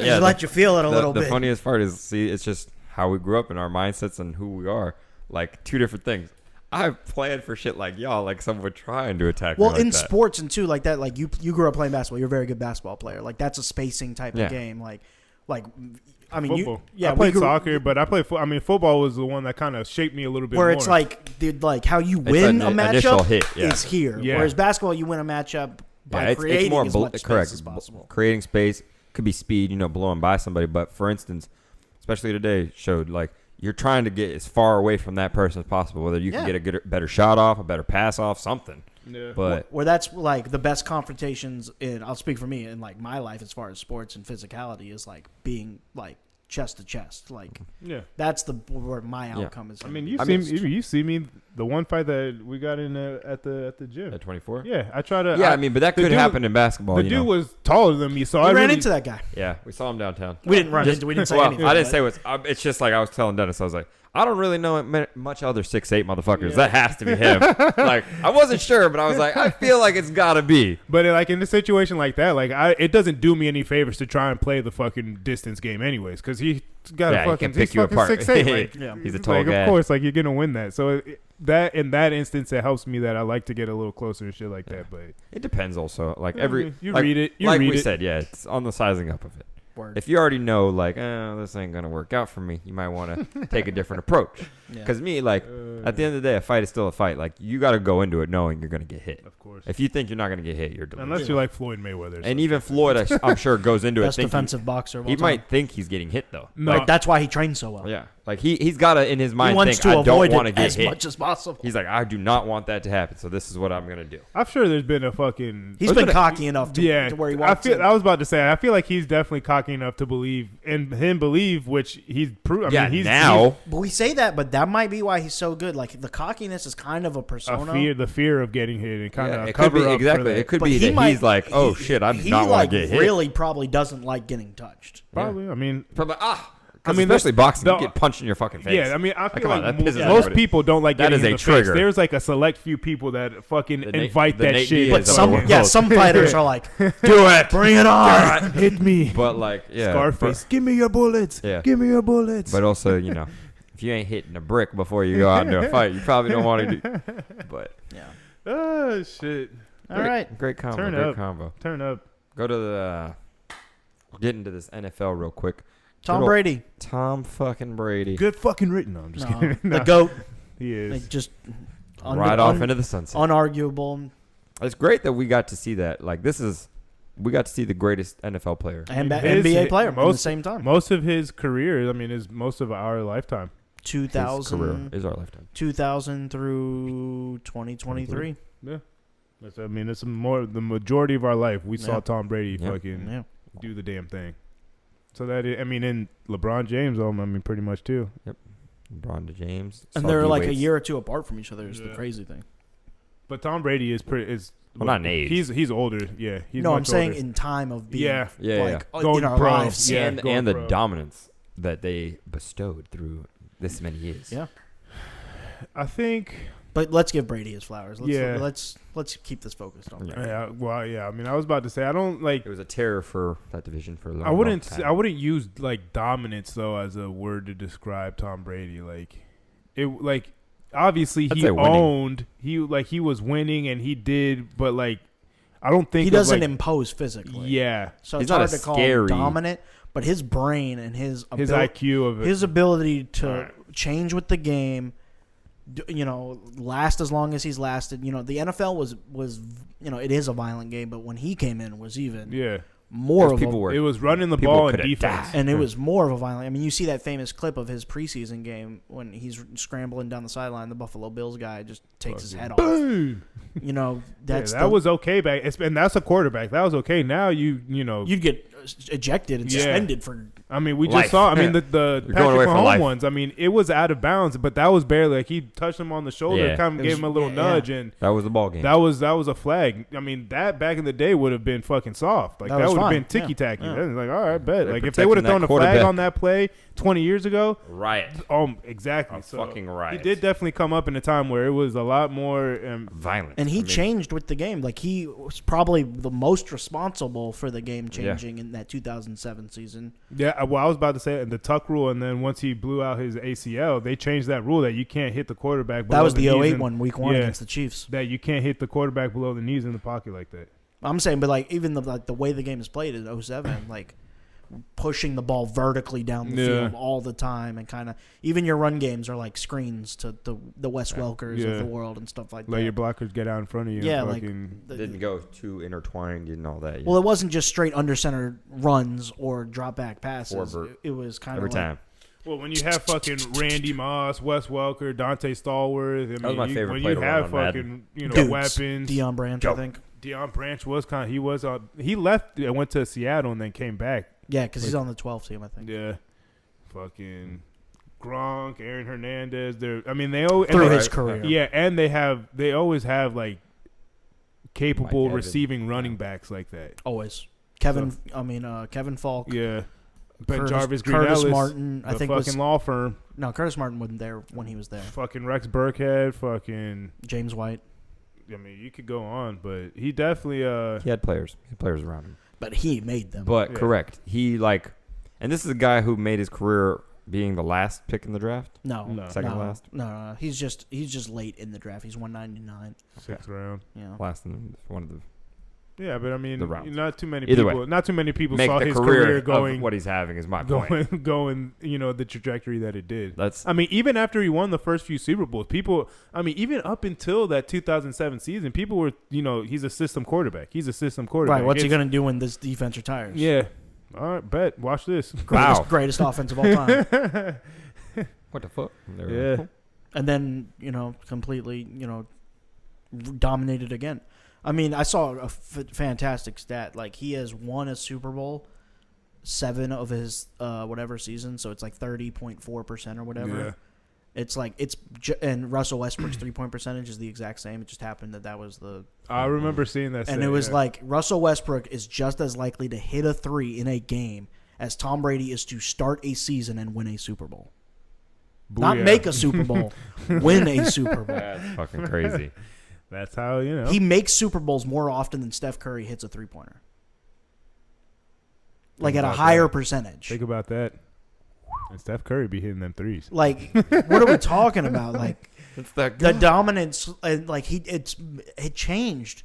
yeah, Let you feel it a little the bit. funniest part is see it's just how we grew up and our mindsets and who we are. Like two different things. I planned for shit like y'all, like someone would try and do attack. Well, me like in that. sports and too, like that, like you grew up playing basketball. You're a very good basketball player. Like that's a spacing type Yeah. of game. Like I mean, football. yeah, I we played grew- soccer, but I played. I mean, football was the one that kind of shaped me a little bit. where more. it's like how you win a an initial matchup hit, yeah. is here. Yeah. Whereas basketball, you win a matchup by yeah, creating it's more as bul- much space correct. as possible. Creating space, could be speed, blowing by somebody. But for instance, especially today, showed like you're trying to get as far away from that person as possible, whether you can get a better shot off, a better pass off, something. Yeah. But where that's like the best confrontations I'll speak for me in like my life as far as sports and physicality is like being like chest to chest, like that's where my outcome is. I mean, you see me the one fight that we got in at the gym at 24. Yeah, I try to. But that could happen in basketball. The dude was taller than me, so I ran into that guy. Yeah, we saw him downtown. We didn't run into. We didn't say anything. I didn't say what's. It's just like I was telling Dennis. I was like, I don't really know much other 6'8" motherfuckers. That has to be him. Like I wasn't sure, but I was like, I feel like it's gotta be. But like in a situation like that, like it doesn't do me any favors to try and play the fucking distance game, anyways, because he got a fucking pick you apart. 6'8". Like, he's a tall guy. Of course, like you're gonna win that. So that in that instance, it helps me that I like to get a little closer and shit like that. But it depends also. Like read it. Like we said, it's on the sizing up of it. Word. If you already know, like, this ain't gonna work out for me, you might want to take a different approach. Because me, like, at the end of the day, a fight is still a fight. Like, you got to go into it knowing you're gonna get hit. Of course. If you think you're not gonna get hit, you're delusional. Unless you're like Floyd Mayweather. And even Floyd, I'm sure, goes into it best thinking defensive boxer. He might think he's getting hit though. No, like, that's why he trains so well. Yeah, like he's got to in his mind wants think to I don't want to get as hit much as possible. He's like, I do not want that to happen, so this is what I'm gonna do. I'm sure there's been a fucking. He's been cocky enough to where he wants. I was about to say. I feel like he's definitely cocky enough to believe which he's proved. I mean, he's now. But we say that, but that might be why he's so good. Like the cockiness is kind of a persona. The fear of getting hit and kind of it could be exactly. It could be that he's like, oh shit, I do not want to get hit. He really probably doesn't like getting touched. Probably. I mean, probably. Especially boxing, you get punched in your fucking face. Yeah, I mean, I feel like that most people don't like getting that is in the a trigger. face. There's like a select few people that fucking invite that shit. But some fighters are like, do it, bring it on, hit me. But like, Scarface, give me your bullets. Yeah. Give me your bullets. But also, if you ain't hitting a brick before you go out into a fight, you probably don't want to do. But oh shit! All right, great combo. Turn up. Go to the. Get into this NFL real quick. Tom Brady. Tom fucking Brady. Good fucking written. No, I'm just kidding. The GOAT. He is. Like just off into the sunset. Unarguable. It's great that we got to see that. Like we got to see the greatest NFL player and NBA player at the same time. Most of his career, is most of our lifetime. 2000 his career is our lifetime. 2000 through 2023. Yeah. It's more the majority of our life. We saw Tom Brady fucking do the damn thing. So in LeBron James, pretty much too. Yep. LeBron James. And they're like a year or two apart from each other is the crazy thing. But Tom Brady is not in age. He's older. Yeah. I'm saying in time of being going in our pro. lives. Yeah, and the dominance that they bestowed through this many years. Yeah. I think. But let's give Brady his flowers. Let's keep this focused on that. Yeah. Well, yeah. I was about to say I don't like. It was a terror for that division for a long time. I wouldn't use like dominance though as a word to describe Tom Brady. Like it. Like obviously he owned. He was winning and he did. But like I don't think he doesn't impose physically. Yeah. So it's hard to call him dominant. But his brain and his IQ of it, his ability to change with the game. Last as long as he's lasted. The NFL was it is a violent game, but when he came in, it was even more of it was running the ball and defense, and it was more of a violent. You see that famous clip of his preseason game when he's scrambling down the sideline. The Buffalo Bills guy just takes his head off. Boom. That was okay back, and that's a quarterback. That was okay. Now you'd get ejected and suspended for. We just saw. The Patrick Mahomes ones. It was out of bounds, but that was barely like he touched him on the shoulder, kind of gave him a little nudge, and that was the ball game. That was a flag. That back in the day would have been fucking soft. Like that would have been ticky tacky. Like all right, bet. Like if they would have thrown a flag on that play 20 years ago, riot. Exactly. Fucking riot. He did definitely come up in a time where it was a lot more violent, and he changed with the game. Like he was probably the most responsible for the game changing in that 2007 season. Yeah, well, I was about to say the tuck rule, and then once he blew out his ACL, they changed that rule that you can't hit the quarterback. That was the 08 one, week 1 against the Chiefs. That you can't hit the quarterback below the knees in the pocket like that. I'm saying, but like even the way the game is played in 07, like pushing the ball vertically down the field all the time, and kind of even your run games are like screens to the Wes Welkers of the world and stuff like that. Let your blockers get out in front of you. Yeah, didn't go too intertwined and all that. Well, it wasn't just straight under center runs or drop back passes. It was kind of every time. Well, when you have fucking Randy Moss, Wes Welker, Dante Stallworth, that was my favorite when play you to have run on fucking Dudes. weapons. Deion Branch, I think. Deion Branch was he left and went to Seattle and then came back. Yeah, because he's on the 12th team, I think. Yeah, fucking Gronk, Aaron Hernandez. They always through his career. Yeah, and they always have like capable receiving running Yeah. backs like that. Always. Kevin Falk. Yeah. But Curtis Greenellis, Martin, I think, fucking law firm. No, Curtis Martin wasn't there when he was there. Fucking Rex Burkhead, fucking James White. I mean, you could go on, but he definitely he had players. He had players around him. But he made them. But correct. He and this is a guy who made his career being the last pick in the draft. Second last. No. He's just late in the draft. He's 199. Sixth round. Yeah. Last in one of the. Yeah, but I mean, not too many Either people. way, Not too many people make saw the his career going. Of what he's having is my point. Going, the trajectory that it did. I mean, even after he won the first few Super Bowls, people. I mean, even up until that 2007 season, people were, he's a system quarterback. Right. What's he gonna do when this defense retires? Yeah. All right. Bet. Watch this. Greatest offense of all time. What the fuck? Yeah. And then completely dominated again. I mean, I saw a fantastic stat. Like, he has won a Super Bowl 7 of his whatever season, so it's like 30.4% or whatever. Yeah. It's like and Russell Westbrook's 3-point percentage is the exact same. It just happened that was the. I remember seeing that. And it was like Russell Westbrook is just as likely to hit a 3 in a game as Tom Brady is to start a season and win a Super Bowl. Booyah. Not make a Super Bowl, win a Super Bowl. That's fucking crazy. That's how He makes Super Bowls more often than Steph Curry hits a 3-pointer. Like at a higher percentage. Think about that. And Steph Curry be hitting them threes. Like, what are we talking about? Like, it's that the dominance, like it changed,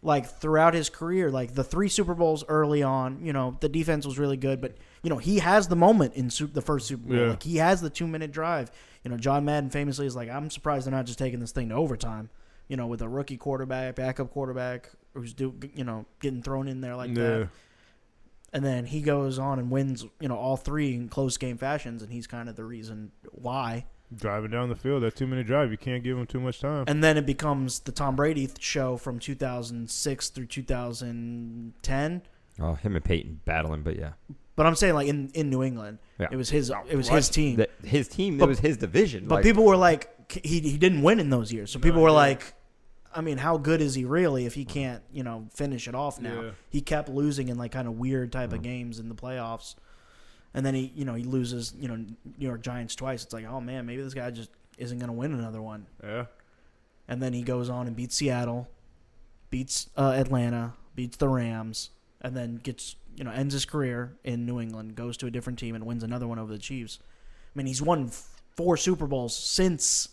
like throughout his career. Like the 3 Super Bowls early on, the defense was really good, but he has the moment in the first Super Bowl. Yeah. Like he has the 2-minute drive. John Madden famously is like, I'm surprised they're not just taking this thing to overtime. With a rookie quarterback, backup quarterback who's getting thrown in there like that. And then he goes on and wins, all 3 in close game fashions, and he's kind of the reason why. Driving down the field, that 2-minute drive, you can't give him too much time. And then it becomes the Tom Brady show from 2006 through 2010. Oh, him and Peyton battling, but yeah. But I'm saying, like, in New England, Yeah. it was his team. His team, it was his division. But people were like, he didn't win in those years. So people were like, I mean, how good is he really if he can't, finish it off now? Yeah. He kept losing in like kind of weird type of games in the playoffs. And then he loses, New York Giants twice. It's like, oh man, maybe this guy just isn't going to win another one. Yeah. And then he goes on and beats Seattle, beats Atlanta, beats the Rams, and then gets, ends his career in New England, goes to a different team and wins another one over the Chiefs. I mean, he's won 4 Super Bowls since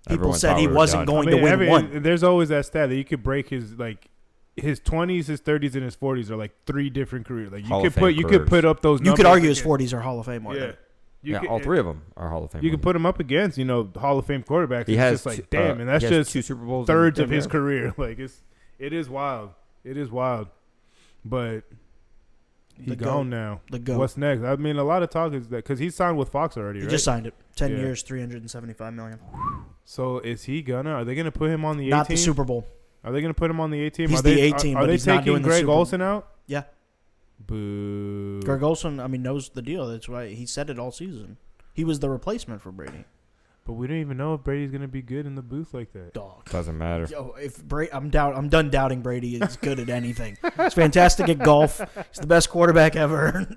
people said he wasn't going to win one. There's always that stat that you could break his 20s, his 30s, and his 40s are like 3 different careers. Like you could put up those numbers. You could argue his 40s are Hall of Fame order. Yeah. All 3 of them are Hall of Fame. You can put him up against, Hall of Fame quarterbacks. He has just like, damn, and that's just 2 Super Bowls thirds of his career. Like it is wild. It is wild. But he's gone now. The GOAT. What's next? I mean, a lot of talk is that because he's signed with Fox already, He right? just signed it. 10 years, $375 million. So is he gonna? Are they gonna put him on the A team? Not the Super Bowl. Are they gonna put him on the A team? He's the A team. Are they he's not taking doing the Greg Super Bowl. Olsen out? Yeah. Boo. Greg Olsen, I mean, knows the deal. That's why he said it all season. He was the replacement for Brady. But we don't even know if Brady's gonna be good in the booth like that. Dog. Doesn't matter. Yo, I'm done doubting Brady is good at anything. He's fantastic at golf. He's the best quarterback ever.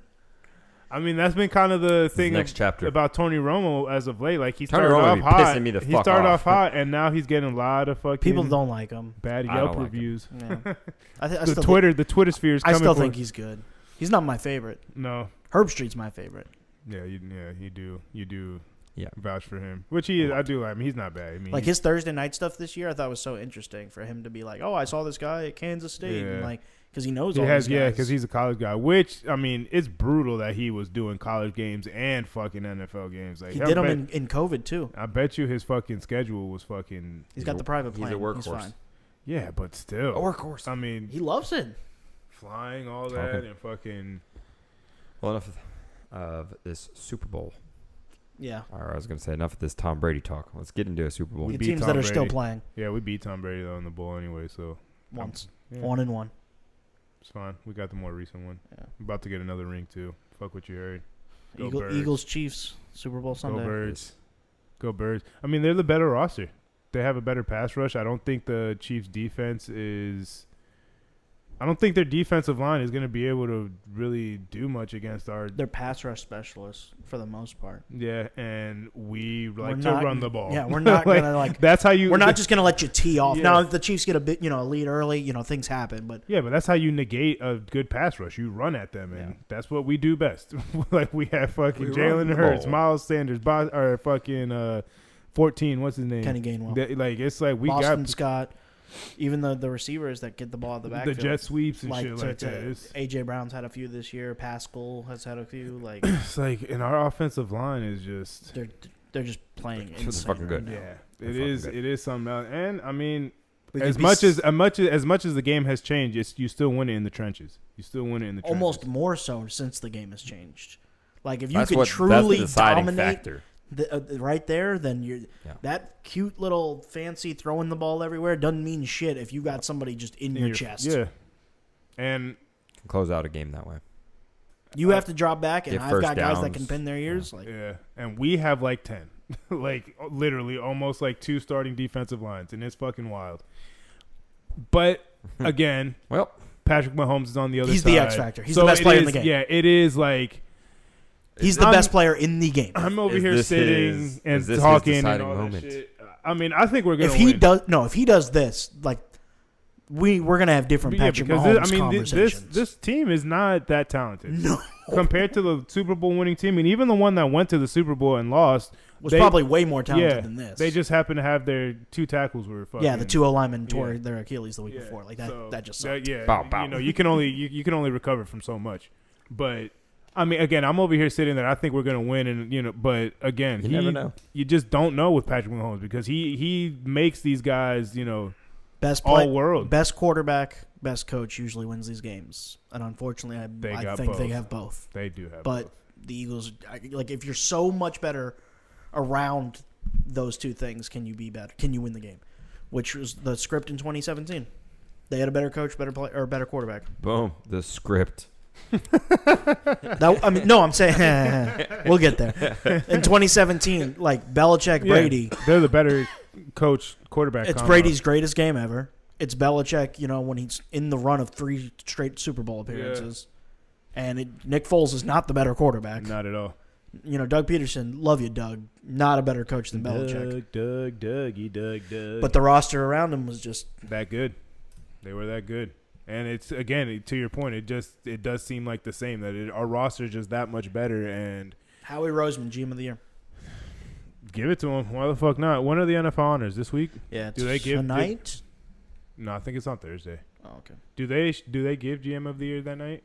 I mean, that's been kind of the thing next chapter about Tony Romo as of late. Like he Tony started Romo off be hot. pissing me the He fuck started off. off hot, and now he's getting a lot of fucking People don't like him. bad I don't Yelp like reviews. Yeah. I The Twitter sphere is coming. I still for think he's good. He's not my favorite. no. Herb Street's my favorite. Yeah, you do. Yeah. Vouch for him, which he is. I do like. I mean, he's not bad. I mean, Like his Thursday night stuff this year, I thought was so interesting for him to be like, "Oh, I saw this guy at Kansas State," and like because he knows He all has, these guys. because he's a college guy. Which, I mean, it's brutal that he was doing college games and fucking NFL games. Like, he did them in COVID too. I bet you his fucking schedule was fucking. He's got the private plane. He's a workhorse. He's fine. Yeah, but still, A workhorse. I mean, He loves it. flying all that and fucking. Well, enough of this Super Bowl. Yeah. Or I was going to say enough of this Tom Brady talk. Let's get into a Super Bowl. We The beat teams Tom that are still Brady. playing Yeah, we beat Tom Brady though in the bowl anyway, so once. yeah, 1-1. it's fine. We got the more recent one. Yeah. I'm about to get another ring too. Fuck what you heard. Go Birds. Eagles, Chiefs, Super Bowl Sunday. Go Birds. Go Birds. I mean, they're the better roster. They have a better pass rush. I don't think the Chiefs' defense is. I don't think their defensive line is going to be able to really do much against our. They're pass rush specialists for the most part. Yeah, and we like We're to not- run the ball. Yeah, we're not Like, gonna like. That's how you. We're not just gonna let you tee off. Yeah. Now, if the Chiefs get a bit, a lead early, things happen. But Yeah, but that's how you negate a good pass rush. You run at them, and Yeah. that's what we do best. Like we have fucking We run Jalen the Hurts, ball. Miles Sanders, or fucking 14. What's his name? Kenny Gainwell, It's like we Boston got Scott, even the receivers that get the ball at the the backfield. jet sweeps and like shit like that. It's, AJ Brown's had a few this year. Pascal has had a few. Like it's like, and our offensive line is just they're just playing They're insane fucking good. right now. yeah. They're It fucking is. good. It is something else. And I mean, We as could be much as the game has changed, you still win it in the trenches. You still win it in the trenches. almost more so since the game has changed. Like if you That's can what, truly that's the deciding dominate factor. right there, then you're Yeah. that cute little fancy throwing the ball everywhere doesn't mean shit if you got somebody just in your chest. Yeah, and Can close out a game that way. You have to drop back, and Get I've first got guys that downs. can pin their ears. Like yeah, and we have like 10, like literally almost like 2 starting defensive lines, and it's fucking wild. But again, Well, Patrick Mahomes is on the other He's side. the X factor. He's the best it player in is- the game. Yeah, it is like he's the I'm- best player in the game. I'm over Is here this sitting his- and is this his talking and deciding all moment? that shit. I mean, I think we're gonna If he win. if he does this, like we're gonna have different Yeah, Patrick because Mahomes this conversations. this team is not that talented. no Compared to the Super Bowl winning team, and even the one that went to the Super Bowl and lost, was they- probably way more talented yeah, than this. they just happened to have their 2 tackles were fucking. the 2 linemen tore Yeah. their Achilles the week Yeah, before. Like that, so that just that- sucked. yeah, Bow, bow. you know, you can only recover from so much. But I mean, again, I'm over here sitting there. I think we're gonna win, and but again, you never know. You just don't know with Patrick Mahomes because he makes these guys, Best all world. best quarterback, best coach usually wins these games, and unfortunately, I got think they both. have both. They do have, But both. the Eagles, like if you're so much better around those two things, can you be better? Can you win the game? Which was the script in 2017. They had a better coach, better play, or better quarterback. Boom. The script. I'm saying we'll get there. In 2017, like Belichick, Yeah, Brady, they're the better coach quarterback. it's combo. Brady's greatest game ever. It's Belichick, when he's in the run of 3 straight Super Bowl appearances. And Nick Foles is not the better quarterback. Not at all. Doug Peterson, love you, Doug. Not a better coach than Belichick. Doug. But the roster around him was just that good. They were that good. And it's, again, to your point, it does seem like the same, that our roster is just that much better. And Howie Roseman, GM of the Year. give it to him. Why the fuck not? When are the NFL honors? This week? Yeah, Do they give tonight? No, I think it's on Thursday. Oh, okay. Do they give GM of the year that night?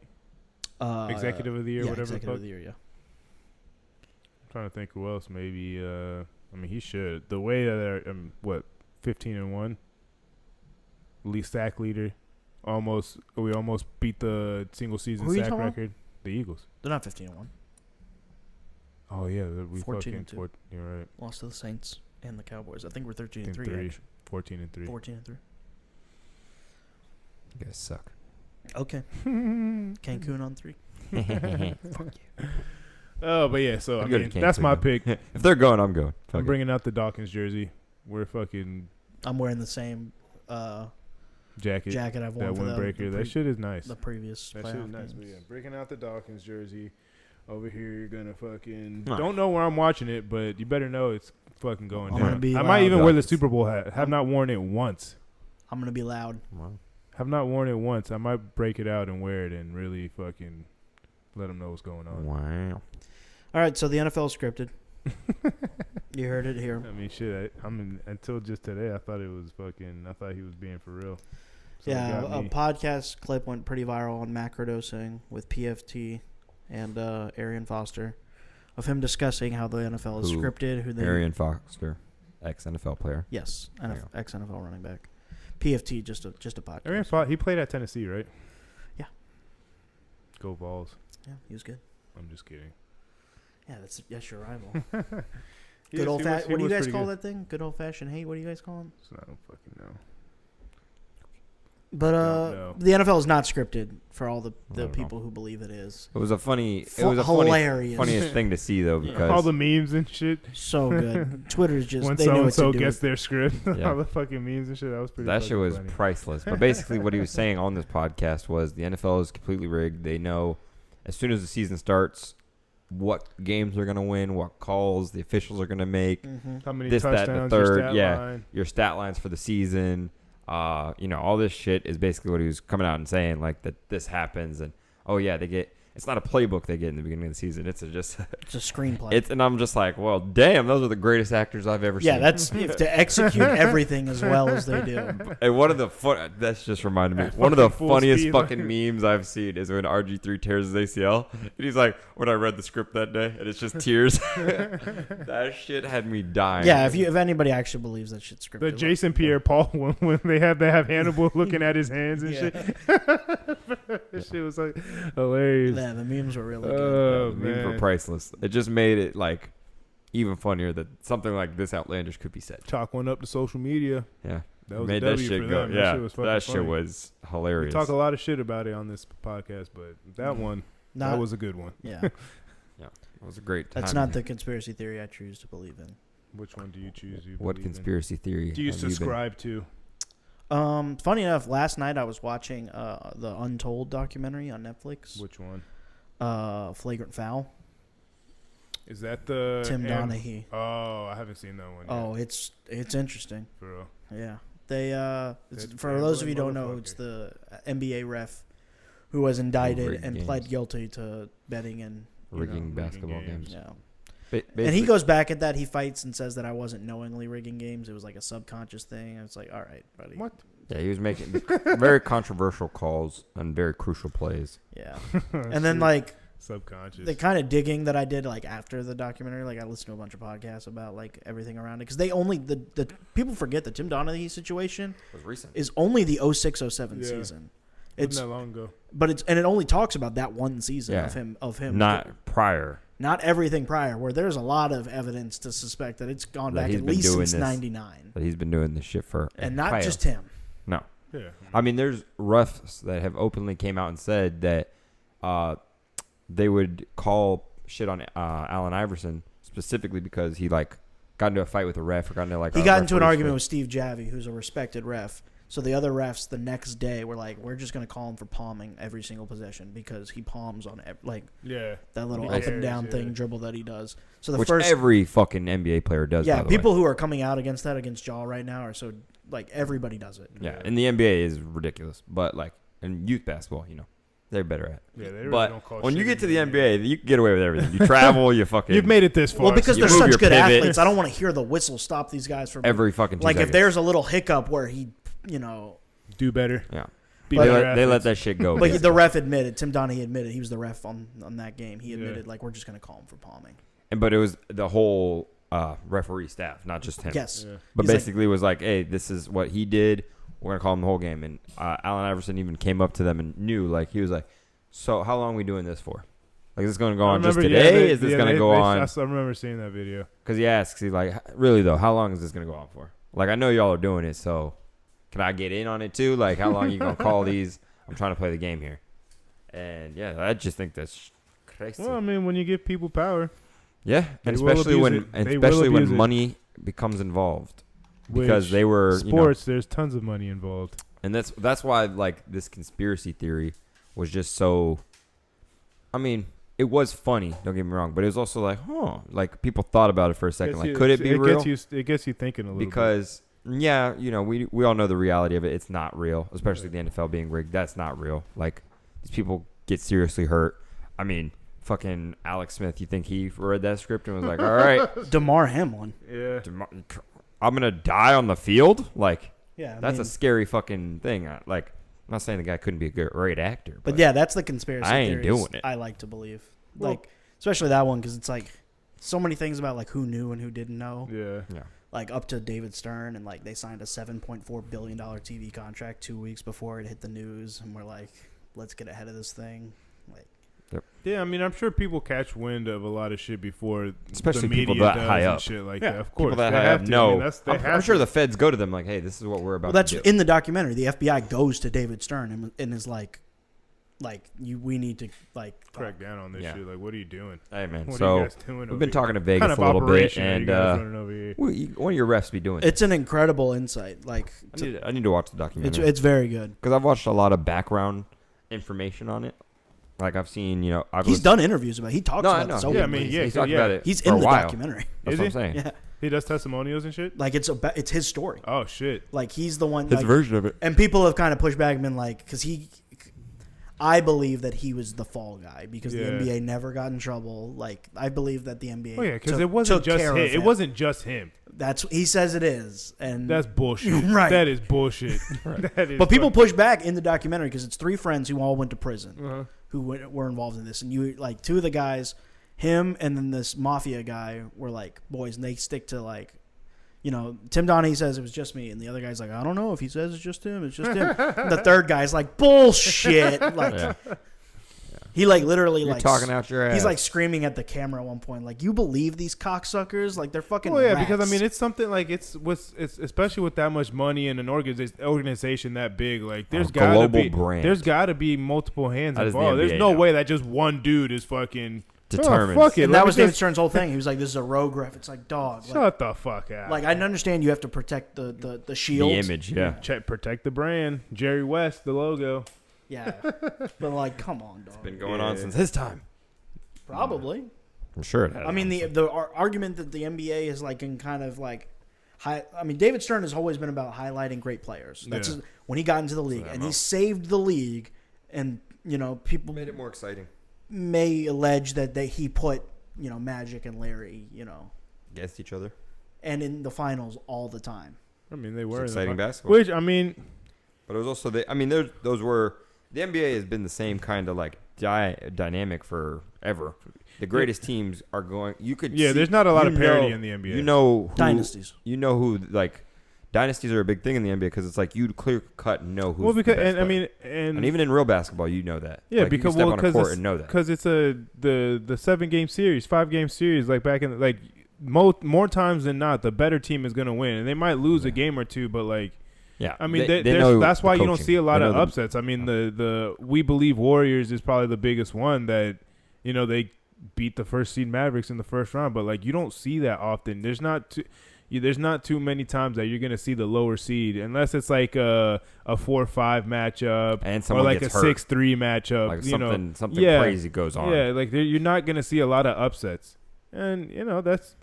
Executive of the year, yeah, whatever the Executive fuck? of the Year, yeah. I'm trying to think who else. Maybe. He should. The way that they're 15-1, lead sack leader. We almost beat the single season Who are you sack talking about? record. The Eagles. They're not 15-1. Oh yeah, we 14-2. You're right. Lost to the Saints and the Cowboys. I think we're 13-3. 13-3. Actually. 14-3. 14-3. You guys suck. Okay. Cancun on 3. Oh, but yeah. So I'd go to that's Cancun, my though. pick. If they're going, I'm going. Fuck I'm it. bringing out the Dawkins jersey. We're fucking I'm wearing the same jacket I've worn that for windbreaker. That shit is nice. the previous That shit is playoff nice. But games. yeah, breaking out the Dawkins jersey. Over here, you're gonna fucking Huh. don't know where I'm watching it, but you better know it's fucking going I'm down. gonna be I might loud. even wear the Dawkins. Super Bowl hat. Have not worn it once. I'm going to be loud. Wow. Have not worn it once. I might break it out and wear it and really fucking let them know what's going on. Wow. All right, so the NFL scripted. You heard it here. I mean, shit. Until just today, I thought he was being for real. So yeah, a podcast clip went pretty viral on macrodosing with PFT and Arian Foster of him discussing how the NFL is scripted. Arian Foster, ex-NFL player. Yes, ex-NFL running back. PFT, just a podcast. Arian Foster, he played at Tennessee, right? Yeah. Go Vols. Yeah, he was good. I'm just kidding. Yeah, that's your rival. Good old fashioned. What do you guys call that thing? Good old fashioned hate. What do you guys call it? I don't fucking know. But the NFL is not scripted for all the people who believe it is. It was a hilarious, funniest thing to see though, because all the memes and shit. So good. Twitter's just when they know what to do. gets their script, all the fucking memes and shit. That was pretty. That shit was funny. priceless. But basically, what he was saying on this podcast was the NFL is completely rigged. They know as soon as the season starts what games they're gonna win, what calls the officials are gonna make, how many this, touchdowns, that, and the third, line. your stat lines for the season. All this shit is basically what he was coming out and saying, like that this happens, and it's not a playbook they get in the beginning of the season. It's a screenplay. And I'm just like, well, damn, those are the greatest actors I've ever seen. Yeah, that's if to execute everything as well as they do. And that's just reminded me. One of the funniest fucking memes I've seen is when RG3 tears his ACL, and he's like, when I read the script that day, and it's just tears. That shit had me dying. Yeah, if anybody actually believes that shit's scripted. The Jason Pierre-Paul one when they have Hannibal looking at his hands and shit. That shit was like hilarious. Yeah, the memes were really good. Oh, the memes were priceless. It just made it like even funnier that something like this outlandish could be said. Chalk one up to social media. Yeah, that was made a W that shit for go. them. Yeah, that shit was that shit was hilarious. We talk a lot of shit about it on this podcast, but that that was a good one. Yeah, yeah, it was a great time. That's not the conspiracy theory I choose to believe in. Which one do you choose? What conspiracy theory do you subscribe to? Funny enough, last night I was watching the Untold documentary on Netflix. Which one? Flagrant Foul. Is that the Tim Donaghy? Oh, I haven't seen that one yet. Oh, it's interesting. For real. Yeah. They for those of you who don't know, it's the NBA ref who was indicted and pled guilty to betting and rigging basketball games. Yeah. And he goes back at that. He fights and says that I wasn't knowingly rigging games. It was like a subconscious thing. And it's like, all right, buddy. What? Yeah, he was making very controversial calls and very crucial plays. Yeah. And then like subconscious. The kind of digging that I did like after the documentary, like I listened to a bunch of podcasts about like everything around it because they only the people forget the Tim Donaghy situation was recent. Is only the 06-07 season. It's not that long ago. But it only talks about that one season of him. Not prior. Not everything prior, where there's a lot of evidence to suspect that it's gone back at least since 99. That he's been doing this shit for and not just him. No. Yeah. I mean, there's refs that have openly came out and said that they would call shit on Allen Iverson specifically because he like got into a fight with a ref or got into he got into an argument with Steve Javie, who's a respected ref. So the other refs the next day were like, we're just going to call him for palming every single possession because he palms on that little up and down thing dribble that he does. So Which every fucking NBA player does. Yeah, by the people way. who are coming out against that against Jaw right now are so like everybody does it. Yeah, and the NBA is ridiculous, but like in youth basketball, they're better at. Yeah, they really but don't call when you shit get to the NBA, you can get away with everything. You travel, you fucking. You've made it this far. Well, because they're such good athletes, I don't want to hear the whistle stop these guys from every fucking 2 like seconds. If there's a little hiccup where he, do better. Yeah. They let that shit go. But the ref admitted, Tim Donaghy admitted, he was the ref on that game. He admitted, like, we're just going to call him for palming. But it was the whole referee staff, not just him. Yes. Yeah. But basically it was like, hey, this is what he did. We're going to call him the whole game. And Allen Iverson even came up to them and knew, like, he was like, so how long are we doing this for? Like, is this going to go on just today? Is this going to go on? I remember seeing that video. Because he asks, he's like, really, though, how long is this going to go on for? Like, I know y'all are doing it, so can I get in on it, too? Like, how long are you going to call these? I'm trying to play the game here. And, yeah, I just think that's crazy. Well, I mean, when you give people power. Yeah, and especially when money becomes involved. Because they were sports, there's tons of money involved. And that's why, like, this conspiracy theory was just so, I mean, it was funny, don't get me wrong, but it was also like, like people thought about it for a second. Like, could it be real? It gets you thinking a little bit. Because, yeah, we all know the reality of it. It's not real, especially the NFL being rigged. That's not real. Like, these people get seriously hurt. I mean, fucking Alex Smith, you think he read that script and was like, all right. DeMar Hamlin. Yeah. I'm going to die on the field? Like, Yeah, That's a scary fucking thing. Like, I'm not saying the guy couldn't be a great actor, but yeah, that's the conspiracy. I ain't theories doing it. I like to believe, Well, like especially that one because it's like so many things about like who knew and who didn't know. Yeah. Like up to David Stern, and like they signed a $7.4 billion TV contract 2 weeks before it hit the news, and we're like, let's get ahead of this thing. Like, Yeah, I mean, I'm sure people catch wind of a lot of shit before, Especially the media people that does high and up. shit like Yeah. that. Of course, people that they high have up to. know. I mean, I'm sure the feds go to them like, hey, this is what we're about that's to do. in the documentary. The FBI goes to David Stern and is like we need to like crack down on this Yeah. shit. Like, what are you doing? Hey, man. What are So you guys doing we've over been here? talking to What Vegas kind of a little bit, operation are you and guys running over here? one of your refs be doing. It's an incredible insight. Like I need to watch the documentary. it's very good. Because I've watched a lot of background information on it. Like I've seen, He's done interviews about it. He talks No, I about know. this Yeah, I openly. mean, yeah, he's talked yeah. about it. He's for in a the while. documentary. That's Is what I'm he? saying. Yeah, He does testimonials and shit. like it's his story. Oh shit! Like he's the one. His like, version of it. and people have kind of pushed back and been like, because I believe that he was the fall guy because Yeah. the NBA never got in trouble. Like I believe that the NBA. Oh yeah, because took- it wasn't took just care him. of It wasn't just him. That's he says it is, and That's bullshit. Right. That is bullshit. That is but people fucking- push back in the documentary because it's 3 friends who all went to prison Uh-huh. who were involved in this, and you like 2 of the guys, him and then this mafia guy were like boys, and they stick to like. Tim Donahue says it was just me, and the other guy's like, I don't know if he says it's just him, it's just him. The third guy's like, bullshit. Like, Yeah. he like literally You're like talking out your ass. He's like screaming at the camera at one point, like, you believe these cocksuckers? Like they're fucking. Well, yeah, rats. because I mean, it's something like it's especially with that much money and an organization that big. Like, there's got to global be brand. There's got to be multiple hands That is the involved. There's NBA no now. way that just one dude is fucking Determined. Oh, fuck it. And let that me was David just- Stern's whole thing. He was like, this is a rogue ref. It's like, dog. Like, Shut the fuck out. I understand you have to protect the shield. the image, yeah. Protect the brand. Jerry West, the logo. Yeah. But like, come on, dog. Been going on since his time. Probably. I'm sure it has. I mean, the argument that the NBA is like in kind of like David Stern has always been about highlighting great players. That's Yeah. when he got into the league, and he saved the league. And people made it more exciting. may allege that he put Magic and Larry Against each other. and in the finals all the time. I mean, they were It's in the exciting fin- basketball. Which I mean, But it was also those were the NBA has been the same kind of like dynamic forever. The greatest teams are going. You could there's not a lot of parity in the NBA. You know who, Dynasties. You know who like dynasties are a big thing in the NBA because it's like you clear cut know who's because the best I player. mean and even in real basketball you know that. Yeah, Like, because you can step on a court and know that. because it's the 7-game series, 5-game series. Like back in like more times than not, the better team is gonna win, and they might lose a game or two, but like. Yeah, I mean, they know that's why the you don't coaching. see a lot They of know the- upsets. I mean, the We Believe Warriors is probably the biggest one that they beat the first seed Mavericks in the first round, but like you don't see that often. There's not too many times that you're gonna see the lower seed unless it's like a 4-5 matchup And or someone like a gets hurt. 6-3 matchup. Like something yeah, crazy goes on. Yeah, like you're not gonna see a lot of upsets, and that's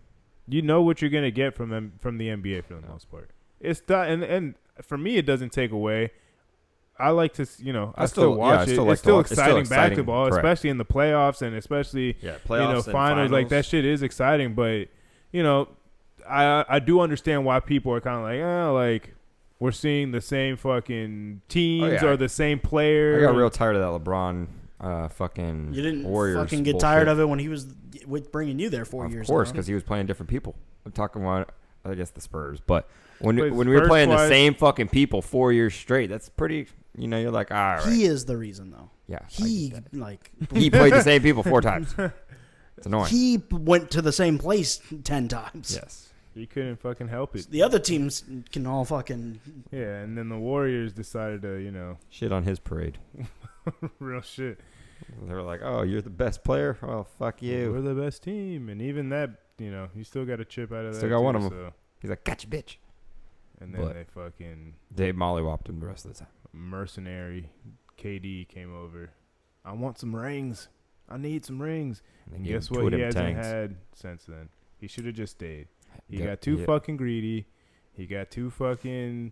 what you're gonna get from the NBA for the most part. It's that, and for me, it doesn't take away. I like to, I still watch it. It's still exciting basketball, correct. especially in the playoffs and especially playoffs and finals. Like that shit is exciting, but I do understand why people are kind of like, like we're seeing the same fucking teams or the same player. I got real tired of that LeBron fucking You didn't Warriors fucking get bullshit. tired of it when he was with bringing you there 4 years Of course, ago. because he was playing different people. I'm talking about, I guess, the Spurs. But when But we were playing the Spurs-wise- same fucking people 4 years straight, that's pretty. You're like, all right. He is the reason, though. Yeah, I He get that. like He played the same people 4 times. It's annoying. he went to the same place 10 times. Yes. He couldn't fucking help it. The other teams can all fucking. Yeah, and then the Warriors decided to, Shit on his parade. real shit. They were like, oh, you're the best player? Well, fuck you. We're the best team, and even that, you still got a chip out of that. Still got one too, of 'em. So. He's like, gotcha, bitch. And then But- they fucking Dave mollywopped him the rest of the time. mercenary KD came over. I want some rings. I need some rings. And And they guess gave him what? two He of them hasn't tanks. had since then. He should have just stayed. He Yeah, got too yeah. fucking greedy. He got too fucking.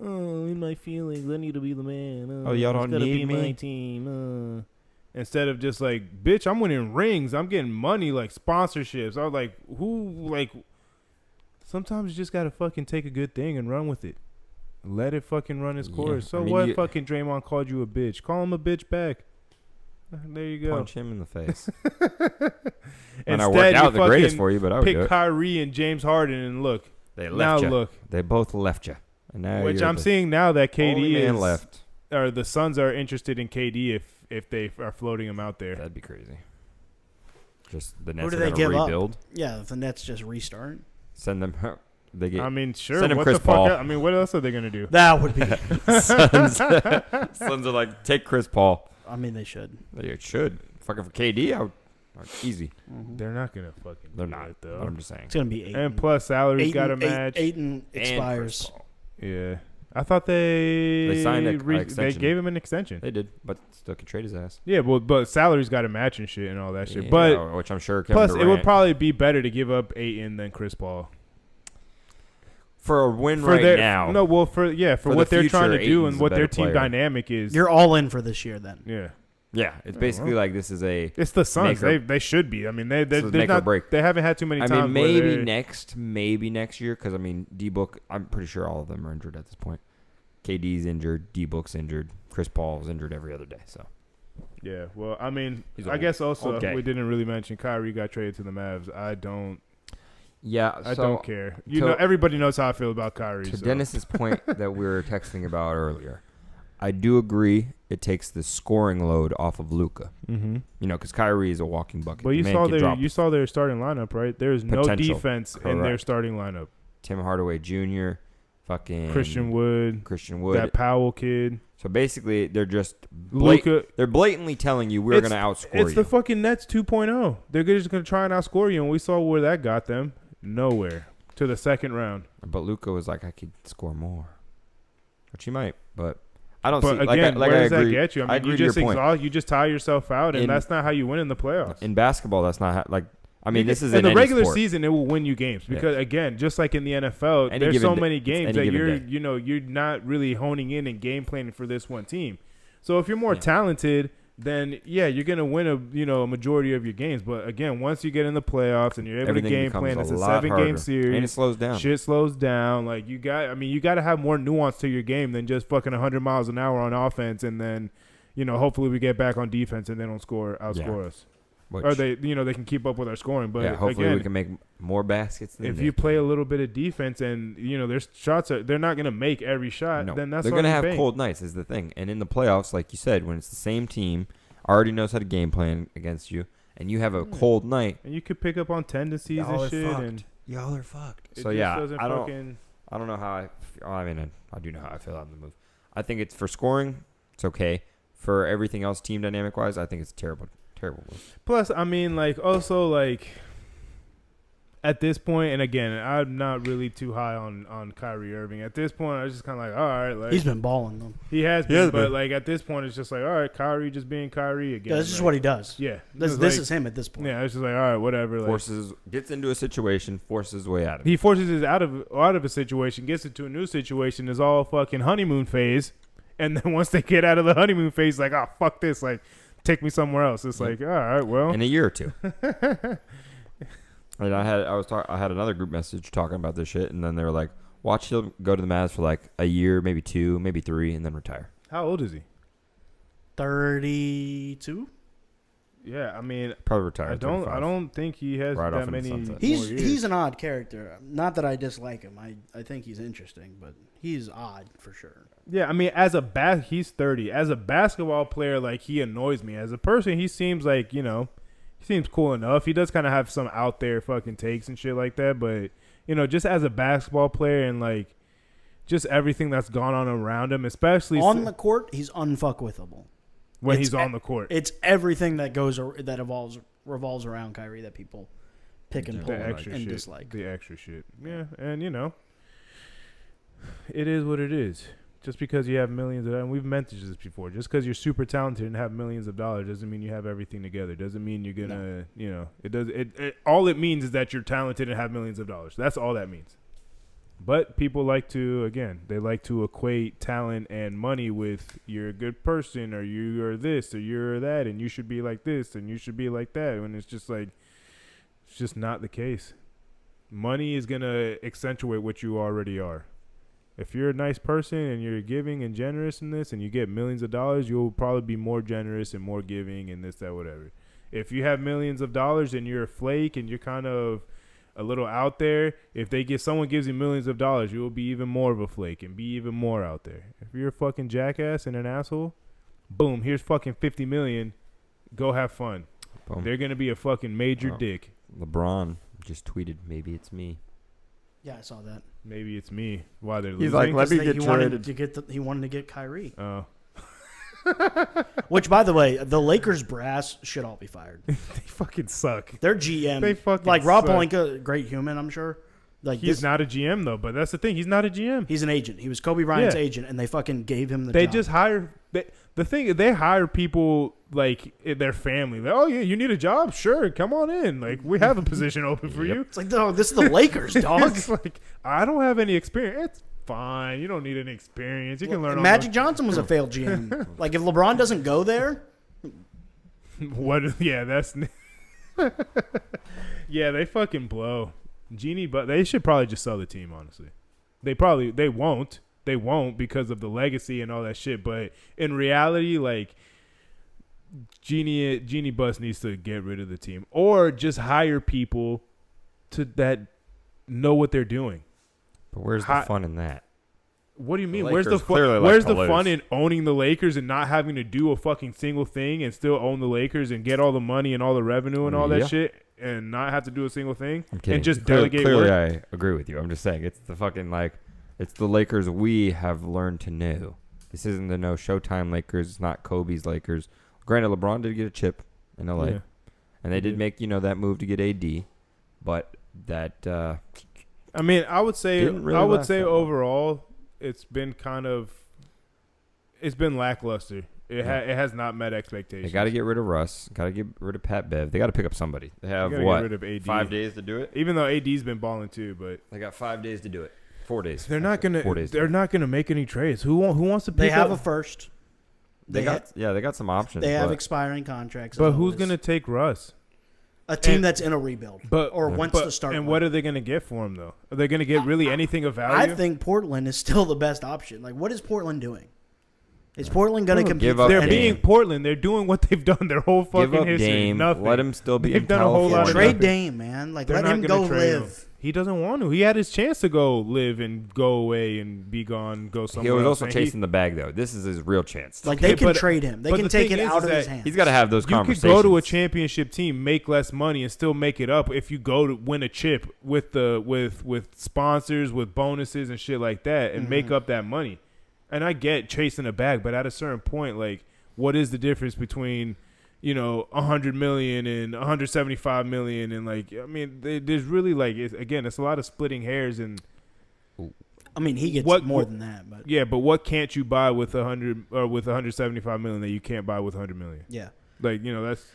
Oh, in my feelings, I need to be the man. Oh, y'all it's don't gotta need be me? my team. Instead of just like, bitch, I'm winning rings. I'm getting money like sponsorships. I was like, who like? Sometimes you just gotta fucking take a good thing and run with it. Let it fucking run its course. Yeah. So I mean, what? Fucking Draymond called you a bitch. Call him a bitch back. There you go. Punch him in the face. Instead, And I worked out the greatest for you, but I would do pick it. Kyrie and James Harden and look. They Now left you. look. They both left you. And now Which you're I'm the seeing now that only KD man is left. or the Suns are interested in KD if they are floating him out there. That'd be crazy. Just the Who Nets do are they gonna give rebuild. up? Yeah, if the Nets just restart. Send them. They get I mean, sure. send him What Chris the fuck? Paul. I mean, what else are they gonna do? That would be. Suns are like, take Chris Paul. I mean, they should. It should. Fucking for KD, easy. They're not gonna fucking. They're do not. it, though. But I'm just saying. It's gonna be 8. And plus, salaries got to and, match. 8 and And Chris expires. Paul. Yeah, I thought they signed a they extension. gave him an extension. They did, but still can trade his ass. Yeah, but salaries got to match and shit and all that shit. Yeah, But which I'm sure. Kevin plus, it would Durant- probably be better to give up Ayton than Chris Paul. for a win For right their, now. No, well, for For what the they're trying to future, do Ayton's and a what their better team player. dynamic is. You're all in for this year then. Yeah, Yeah, it's Yeah, basically well. like this is a. it's the Suns. Make or- They should be. I mean, they're This is make or not. break. They haven't had too many I times. mean, where maybe they're- next year, because I mean, D-Book. I'm pretty sure all of them are injured at this point. KD's injured, D-Book's injured, Chris Paul's injured every other day. So Yeah, well, I mean, He's I old. guess also Okay. we didn't really mention Kyrie got traded to the Mavs. I don't care. You to- know, everybody knows how I feel about Kyrie. To so. Dennis's point that we were texting about earlier, I do agree it takes the scoring load off of Luka. Mm-hmm. You know, because Kyrie is a walking bucket. But The you man saw can their drop starting lineup, right? There's no Potential. defense in their Correct. starting lineup. Tim Hardaway Jr., fucking Christian Wood, that Powell kid, So basically, they're just Luka. they're blatantly telling you we're going to outscore It's you. the fucking Nets 2.0. They're just going to try and outscore you, and we saw where that got them. Nowhere. To the second round. But Luka was like, I could score more, which he might, but I don't But see. again, like where I does agree, that get you? I mean, agree you to your just point. you just tire yourself out, and In- that's not how you win in the playoffs. In basketball, that's not how, like. I mean, this is in the any regular sport. season. It will win you games because again, just like in the NFL, Any there's given so day- many games any that given day. you're not really honing in and game planning for this one team. So if you're more Yeah. talented, then yeah, you're gonna win a majority of your games. But again, once you get in the playoffs and you're able Everything to game becomes plan, a it's a lot 7-game harder. series. And it slows down. Shit slows down. Like you got to have more nuance to your game than just fucking 100 miles an hour on offense, and then hopefully we get back on defense and they don't outscore us. Which, Or they can keep up with our scoring. But yeah, hopefully again, we can make more baskets. Than if they you can. play a little bit of defense and their shots they're not gonna make every shot, No. then that's they're all gonna you're have paying. cold nights is the thing. And in the playoffs, like you said, when it's the same team already knows how to game plan against you, and you have a cold night, And you could pick up on tendencies y'all are and shit, fucked. and Y'all are fucked. it So just yeah, doesn't I don't know how I mean, I do know how I feel on the move. I think it's for scoring, it's okay. For everything else, team dynamic wise, I think it's terrible move. Plus, I mean, like also like at this point, and again, I'm not really too high on Kyrie Irving. At this point, I was just kind of like, all right, like He's been balling them. he has He been, has but been. like at this point, it's just like, all right, Kyrie just being Kyrie again. Yeah, this is like, what he does. Yeah, This It's like- is him at this point. Yeah, it's just like, all right, whatever. Like, Gets into a situation, forces his way out of it. he forces it out of a situation, gets into a new situation, is all fucking honeymoon phase, and then once they get out of the honeymoon phase, like, oh fuck this, like, take me somewhere else. It's Yep. like, all right, well, In a year or two. And I had another group message talking about this shit, and then they were like, "Watch him go to the Mavs for like a year, maybe 2, maybe 3, and then retire." how old is he? 32. Yeah, I mean, Probably retire. I at don't 35. think he has Right off that in the many. sunset. He's an odd character. Not that I dislike him. I think he's interesting, but he's odd for sure. Yeah, I mean, he's 30. As a basketball player, like, he annoys me. As a person, he seems like, he seems cool enough. He does kind of have some out there fucking takes and shit like that. But, just as a basketball player and, like, just everything that's gone on around him, especially On the court, he's unfuckwithable. when it's he's on the court. It's everything that revolves around Kyrie that people pick and The pull The extra and shit. dislike. The extra shit. Yeah, and, it is what it is. Just because you have millions of dollars, and we've mentioned this before, just because you're super talented and have millions of dollars doesn't mean you have everything together. Doesn't mean you're gonna, all it means is that you're talented and have millions of dollars. That's all that means. But people like to equate talent and money with you're a good person or you are this or you're that and you should be like this and you should be like that. When it's just like, it's just not the case. Money is gonna accentuate what you already are. If you're a nice person and you're giving and generous in this and you get millions of dollars, you'll probably be more generous and more giving and this, that, whatever. If you have millions of dollars and you're a flake and you're kind of a little out there, if someone gives you millions of dollars, you will be even more of a flake and be even more out there. If you're a fucking jackass and an asshole, boom, here's fucking 50 million. Go have fun. Boom. They're going to be a fucking major dick. LeBron just tweeted, maybe it's me. Yeah, I saw that. Maybe it's me. Why they're He's losing? like, let me get he wanted to get Kyrie. Oh. Which, by the way, the Lakers brass should all be fired. They fucking suck. Their GM, They fucking like Rob suck. Pelinka, great human, I'm sure. Like He's not a GM, though, but that's the thing. He's not a GM. He's an agent. He was Kobe Bryant's Yeah. agent, and they fucking gave him the They job. just hire the thing. They hire people like in their family. Like, oh yeah, you need a job? Sure, come on in. Like we have a position open for you. It's like, no, this is the Lakers, dog. It's like I don't have any experience. It's fine. You don't need any experience. You can learn. Magic Johnson was a failed GM. Like if LeBron doesn't go there, What? Yeah, that's. Yeah, they fucking blow. Genie, but they should probably just sell the team. Honestly, they won't. They won't because of the legacy and all that shit. But in reality, like Genie Bus needs to get rid of the team or just hire people that know what they're doing. But where's the fun in that? What do you mean? The Where's the Lakers fun? clearly like Where's to the fun lose. in owning the Lakers and not having to do a fucking single thing and still own the Lakers and get all the money and all the revenue and all Yeah. that shit and not have to do a single thing I'm kidding. and just Clearly, delegate clearly work? I agree with you. I'm just saying it's the fucking it's the Lakers we have learned to know. This isn't the no Showtime Lakers. It's not Kobe's Lakers. Granted, LeBron did get a chip in LA, Yeah. and they did make that move to get AD, but that I mean, I would say Didn't really last that long. overall, it's been lackluster. It has not met expectations. they got to get rid of Russ. Got to get rid of Pat Bev. They got to pick up somebody. They have gotta what? get rid of AD. 5 days to do it. Even though AD's been balling too, but They got 5 days to do it. 4 days. they're not Actually, 4 gonna. days. They're not gonna make any trades. Who wants to pick they have up? a first. They got some options. They have but expiring contracts. But as who's always. gonna take Russ? a team and- that's in a rebuild, But or wants to start? And one. what are they gonna get for him though? Are they gonna get really anything of value? I think Portland is still the best option. Like, what is Portland doing? Is Portland going to compete? give for up They're anything? being Portland. They're doing what they've done their whole give fucking up history. Dame. Nothing. Let him still be They've in done a whole lot of California. Trade Dame, man. Like, They're let not him gonna go trade him. live. He doesn't want to. He had his chance to go live and go away and be gone, go somewhere. He was else. also And chasing the bag though. This is his real chance. Like, Okay, they can but- trade him. They but can the take thing it is out of that his hands. He's got to have those You could conversations. go to a championship team, make less money, and still make it up if you go to win a chip with sponsors, with bonuses and shit like that, and make up that money. And I get chasing a bag, but at a certain point, like, what is the difference between, $100 million and $175 million, and like, I mean, there's really like, it's a lot of splitting hairs, and I mean, he gets more than that, but yeah, but what can't you buy with $175 million that you can't buy with $100 million? yeah, Like, that's.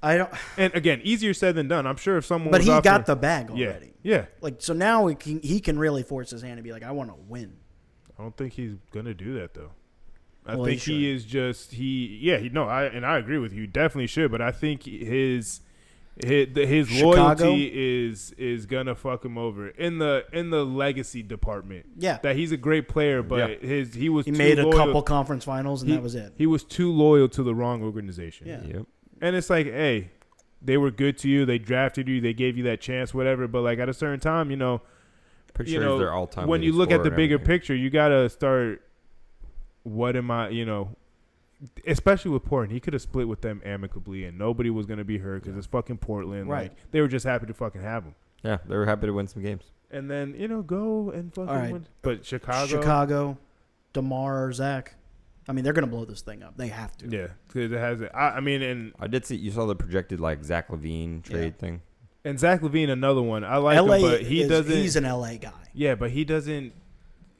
I don't. And again, easier said than done. I'm sure if someone But was he offering- got the bag yeah, already. yeah. Like, so now he can really force his hand and be like, I want to win. I don't think he's gonna do that though. I Well, think he he is just I agree with you. He definitely should, but I think his Chicago? loyalty is gonna fuck him over in the legacy department. Yeah. That he's a great player, but Yeah. he was He too made a loyal. couple conference finals, and that was it. He was too loyal to the wrong organization. Yeah. Yep. And it's like, hey, they were good to you. They drafted you. They gave you that chance, whatever. But like at a certain time, Pretty sure he's their all-time. when you leading look at scorer the and bigger everything. picture, you gotta start. What am I? Especially with Portland, he could have split with them amicably, and nobody was gonna be hurt because it's fucking Portland. Right. Like they were just happy to fucking have him. Yeah, they were happy to win some games. And then go and fucking All right. win. But Chicago, DeMar or Zach. I mean, they're going to blow this thing up. They have to. yeah, because it has it. I mean, and I did see you saw the projected Zach LaVine trade thing. Zach LaVine, another one. I like LA him, but he's an LA guy. Yeah, but he doesn't.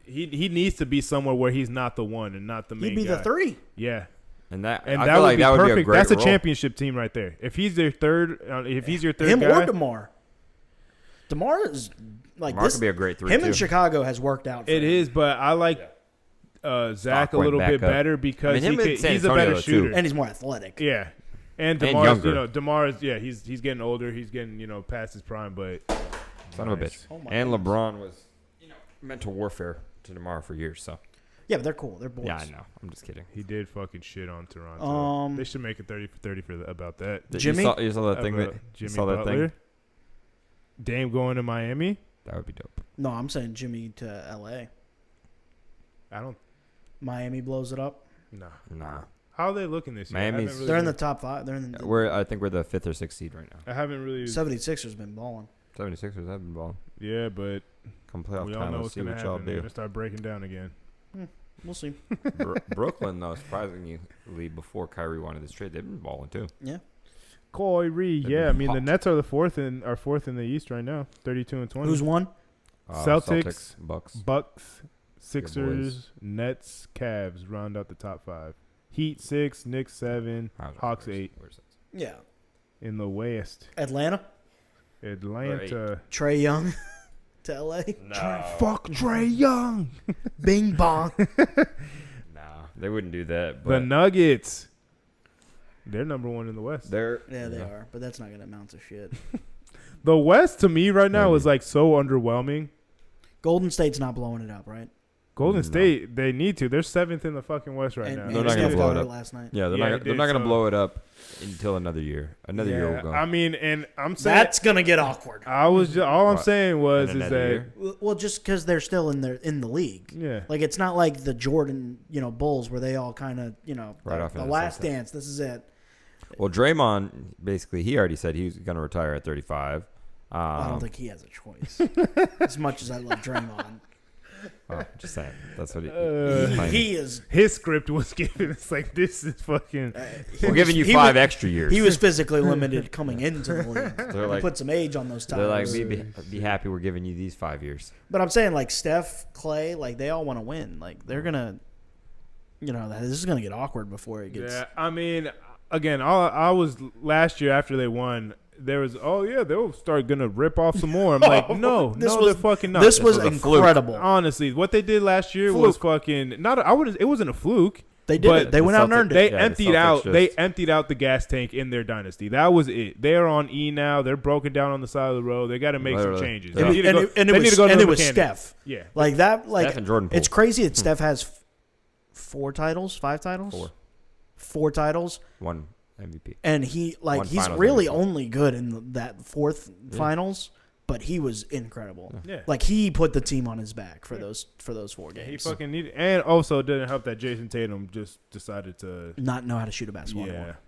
He needs to be somewhere where he's not the one and not the main. He'd be guy. the 3. Yeah, And that and I that feel would like be that would perfect. be a great That's a role. championship team right there. If he's their third, he's your third Him guy, or DeMar. DeMar is like Mark this. could be a great 3 him too. in Chicago has worked out. For it him. is. But I like Zach Stock a went little back bit up. better because I mean, him in San he's a Antonio, better too. shooter. and he's more athletic. Yeah, and And DeMar's, younger. DeMar's, he's getting older. He's getting past his prime, but Son of a Nice. bitch. Oh my And goodness. LeBron was mental warfare to DeMar for years. So Yeah, but they're cool. They're boys. yeah, I know. I'm just kidding. He did fucking shit on Toronto. They should make a 30 for 30 about that. Jimmy? You saw that thing that Jimmy saw that Butler. thing? Dame going to Miami. That would be dope. No, I'm saying Jimmy to L.A. I don't. Miami blows it up. Nah. How are they looking this year? Miami's- They're in the top 5. They're in the I think we're the 5th or 6th seed right now. I haven't really. 76ers been balling. 76ers have been balling. Yeah, but Come playoff we all time, know let's what's see gonna what y'all happen. They're do. gonna start breaking down again. We'll see. Brooklyn, though, surprisingly, before Kyrie wanted this trade, they've been balling too. Yeah. Kyrie, They've yeah. been I mean, the hot. Nets are the fourth in the East right now, 32-20. Who's won? Celtics, Bucks. Bucks, Sixers, Nets, Cavs round out the top 5. Heat 6, Knicks 7, Hawks 8 Yeah. in the West. Atlanta. Atlanta. Trey Young to L.A. No. Fuck Trey Young. Bing bong. Nah, they wouldn't do that. The But Nuggets. They're number 1 in the West. they're Yeah, they are, but that's not gonna amount to shit. The West to me right now Maybe. is like so underwhelming. Golden State's not blowing it up, right? Golden No. State, they need to. They're 7th in the fucking West right and, now. and They're not gonna Steph blow got it hurt up. last night. Yeah, they're Yeah, not. they They're not did, gonna so- blow it up until another year. Another year will go. I mean, and I'm saying That's gonna get awkward. all I'm What? saying was In is another that year? Well, just because they're still in the league. yeah. Like it's not like the Jordan, Bulls where they all kind of, Right off the into the last sunset. dance. This is it. Well, Draymond basically he already said he was gonna retire at 35. I don't think he has a choice. As much as I love Draymond, Just saying. That's what he's he is. His script was given. It's like this is fucking. We're giving you he 5 was- extra years. He was physically limited coming into the league. They're like, Put some age on those they're like, tires. be happy we're giving you these 5 years. But I'm saying like Steph, Clay, like they all want to win. Like they're gonna, this is gonna get awkward before it gets. Yeah, I mean, again, I was last year after they won. There was, they'll start gonna rip off some more. I'm like, no, they're fucking not. This was was a fluke. incredible. Honestly, what they did last year was fucking not. It wasn't a fluke. They did But it. They went out and earned it. They the emptied Celtics out. They just- emptied out the gas tank in their dynasty. That was it. They are on E now. They're broken down on the side of the road. They got to make some Literally. changes. Yeah. They need to go- And they need to go to it the was mechanic. Steph. Yeah. Like that. Like Steph and Jordan Poole. it's crazy that Steph has 4 titles, 5 titles, 4. 4 titles, 1 MVP. and he's One he's finals really MVP. only good in that 4th finals. But he was incredible. Yeah. Like he put the team on his back for those 4 games. He fucking needed, and also it didn't help that Jason Tatum just decided to. Not know how to shoot a basketball Yeah. anymore.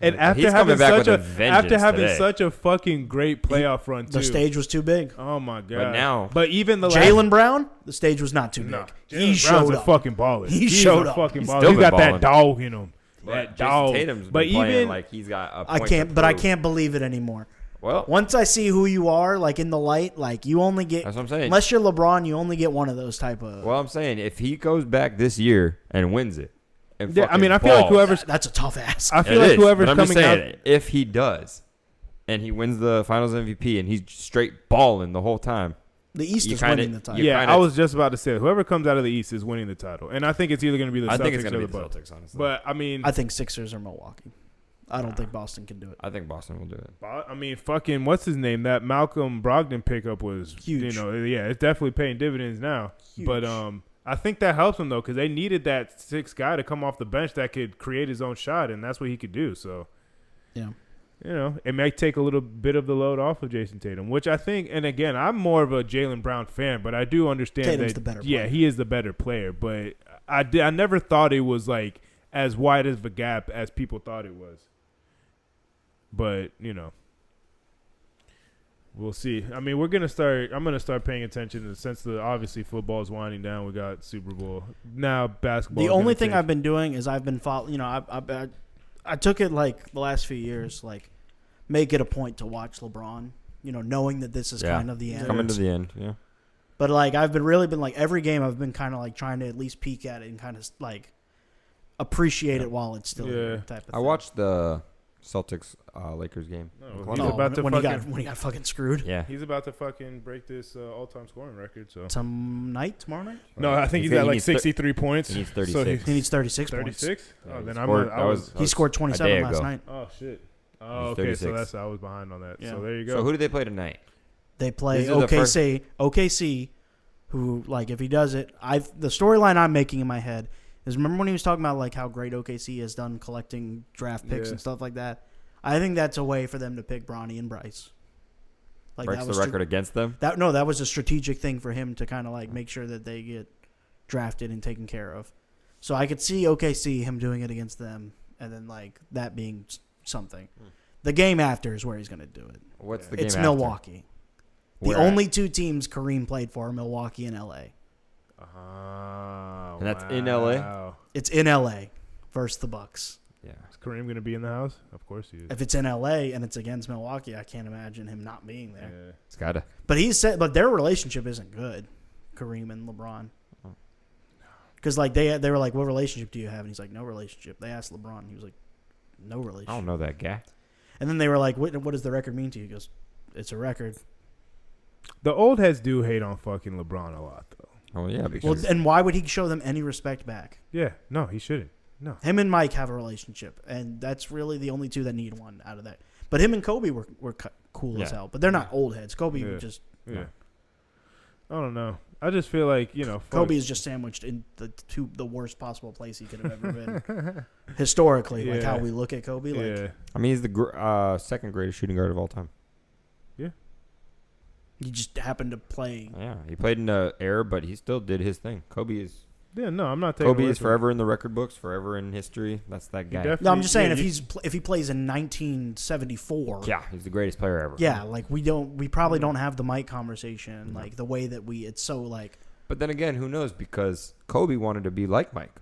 And after He's having coming back such with a a vengeance today. such a fucking great playoff run too. The stage was too big. Oh my god! now- even the Jalen Brown, the stage was not too big. No, He Jalen Brown's showed a up. fucking baller. He He's showed a up. fucking He's baller. still He got been that balling. dog in him. But That Jason dog. Tatum's been But playing even like he's got a I point can't, to but I prove. can't believe it anymore. Well, Once I see who you are, like in the light, like you only get. that's what I'm saying. Unless you're LeBron, you only get one of those type of. Well, I'm saying if he goes back this year and wins it, and Yeah, I fucking mean, I feel like balls- whoever's. That's a tough ass. I It feel like is, whoever's but I'm just coming out. saying, if he does, and he wins the Finals MVP, and he's straight balling the whole time, The East you is kinda- winning the title. you Yeah, kinda- I was just about to say whoever comes out of the East is winning the title, and I think it's either going to be the I Celtics think it's or going to the be the Bucks. Celtics, honestly. But I mean, I think Sixers or Milwaukee. I don't think Boston can do it. I think Boston will do it. I mean, fucking what's his name? That Malcolm Brogdon pickup was Huge. Yeah, it's definitely paying dividends now. Huge. But I think that helps him though, because they needed that 6th guy to come off the bench that could create his own shot, and that's what he could do. So Yeah. it may take a little bit of the load off of Jason Tatum, which I think. And again, I'm more of a Jaylen Brown fan, but I do understand Tatum's that. the better Yeah, player. he is the better player, but I never thought it was like as wide of a gap as people thought it was. But we'll see. I mean, I'm gonna start paying attention since obviously football is winding down. We got Super Bowl now. Basketball. The only thing I've been doing is I've been following. I took it like the last few years, like make it a point to watch LeBron. Knowing that this is kind of the end. Coming to the end, yeah. But like I've been like every game I've been kind of like trying to at least peek at it and kind of like appreciate it while it's still here type of I thing. watched the Celtics Lakers game. Oh, he's No, about to when fucking. he got fucking screwed. Yeah. He's about to fucking break this all-time scoring record. So Tomorrow night. no, I think he's He got like needs 63 points. He needs So 36. He needs 36 points. 36. Yeah, Oh, he then scored- I was. He scored 27 day last ago. night. Oh shit. Oh, He's okay. So 36. I was behind on that. Yeah. So there you go. So who do they play tonight? They play These are the OKC who, like, if he does it, the storyline I'm making in my head is, remember when he was talking about like how great OKC has done collecting draft picks and stuff like that? I think that's a way for them to pick Bronny and Bryce. Like, Breaks the record against them. That was a strategic thing for him to kind of like make sure that they get drafted and taken care of. So I could see OKC him doing it against them, and then like that being something. The game after is where he's going to do it. What's the game It's after? Milwaukee. Where The at? only two teams Kareem played for are Milwaukee and LA. Oh, And that's in LA? It's in LA versus the Bucks. Yeah. Is Kareem going to be in the house? Of course he is. If it's in LA and it's against Milwaukee, I can't imagine him not being there. Yeah. It's gotta. But their relationship isn't good, Kareem and LeBron. Because like they were like, what relationship do you have? And he's like, no relationship. They asked LeBron. He was like, no relationship. I don't know that guy. And then they were like, what does the record mean to you? He goes, it's a record. The old heads do hate on fucking LeBron a lot, though. Oh yeah, because Well, and why would he show them any respect back? Yeah, no, he shouldn't. No. Him and Mike have a relationship, and that's really the only two that need one out of that. But him and Kobe were cool as Yeah. hell. But they're not old heads. Kobe Yeah. would just Yeah. I don't know. I just feel like, fuck. Kobe is just sandwiched in the worst possible place he could have ever been. Historically, like Yeah. how we look at Kobe, like Yeah. I mean he's the second greatest shooting guard of all time. he just happened to play. Yeah, he played in the era, but he still did his thing. Kobe is No, I'm not taking Kobe away is from forever in the record books, forever in history. That's that guy. No, I'm just saying Yeah, if he plays in 1974. Yeah, he's the greatest player ever. Yeah, like we probably don't have the Mike conversation, like the way that it's so like. But then again, who knows? Because Kobe wanted to be like Mike.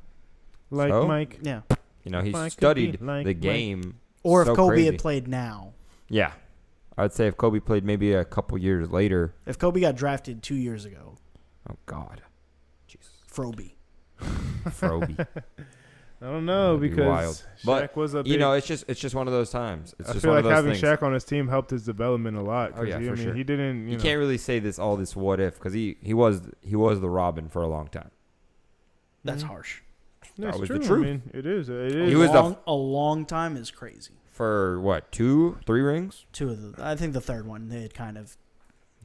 Like So? Mike. Yeah. You know, he Mike could studied be like the Mike. game. Or so if Kobe crazy. had played now. Yeah. I'd say if Kobe played maybe a couple years later. If Kobe got drafted 2 years ago, Oh, God. Jesus. Froby. Froby. I don't know That'd be because wild. Shaq But, was a big, You know, it's just one of those times. It's I just feel one like of those having things. Shaq on his team helped his development a lot. 'cause Oh, yeah, he, for I mean, sure. he didn't. You can't really say this what if because he was the Robin for a long time. That's Mhm. harsh. That's That was true. the truth. I mean, it is. It is. He was a long time is crazy. For what, 2, 3 rings? Two of the, I think the third one they had kind of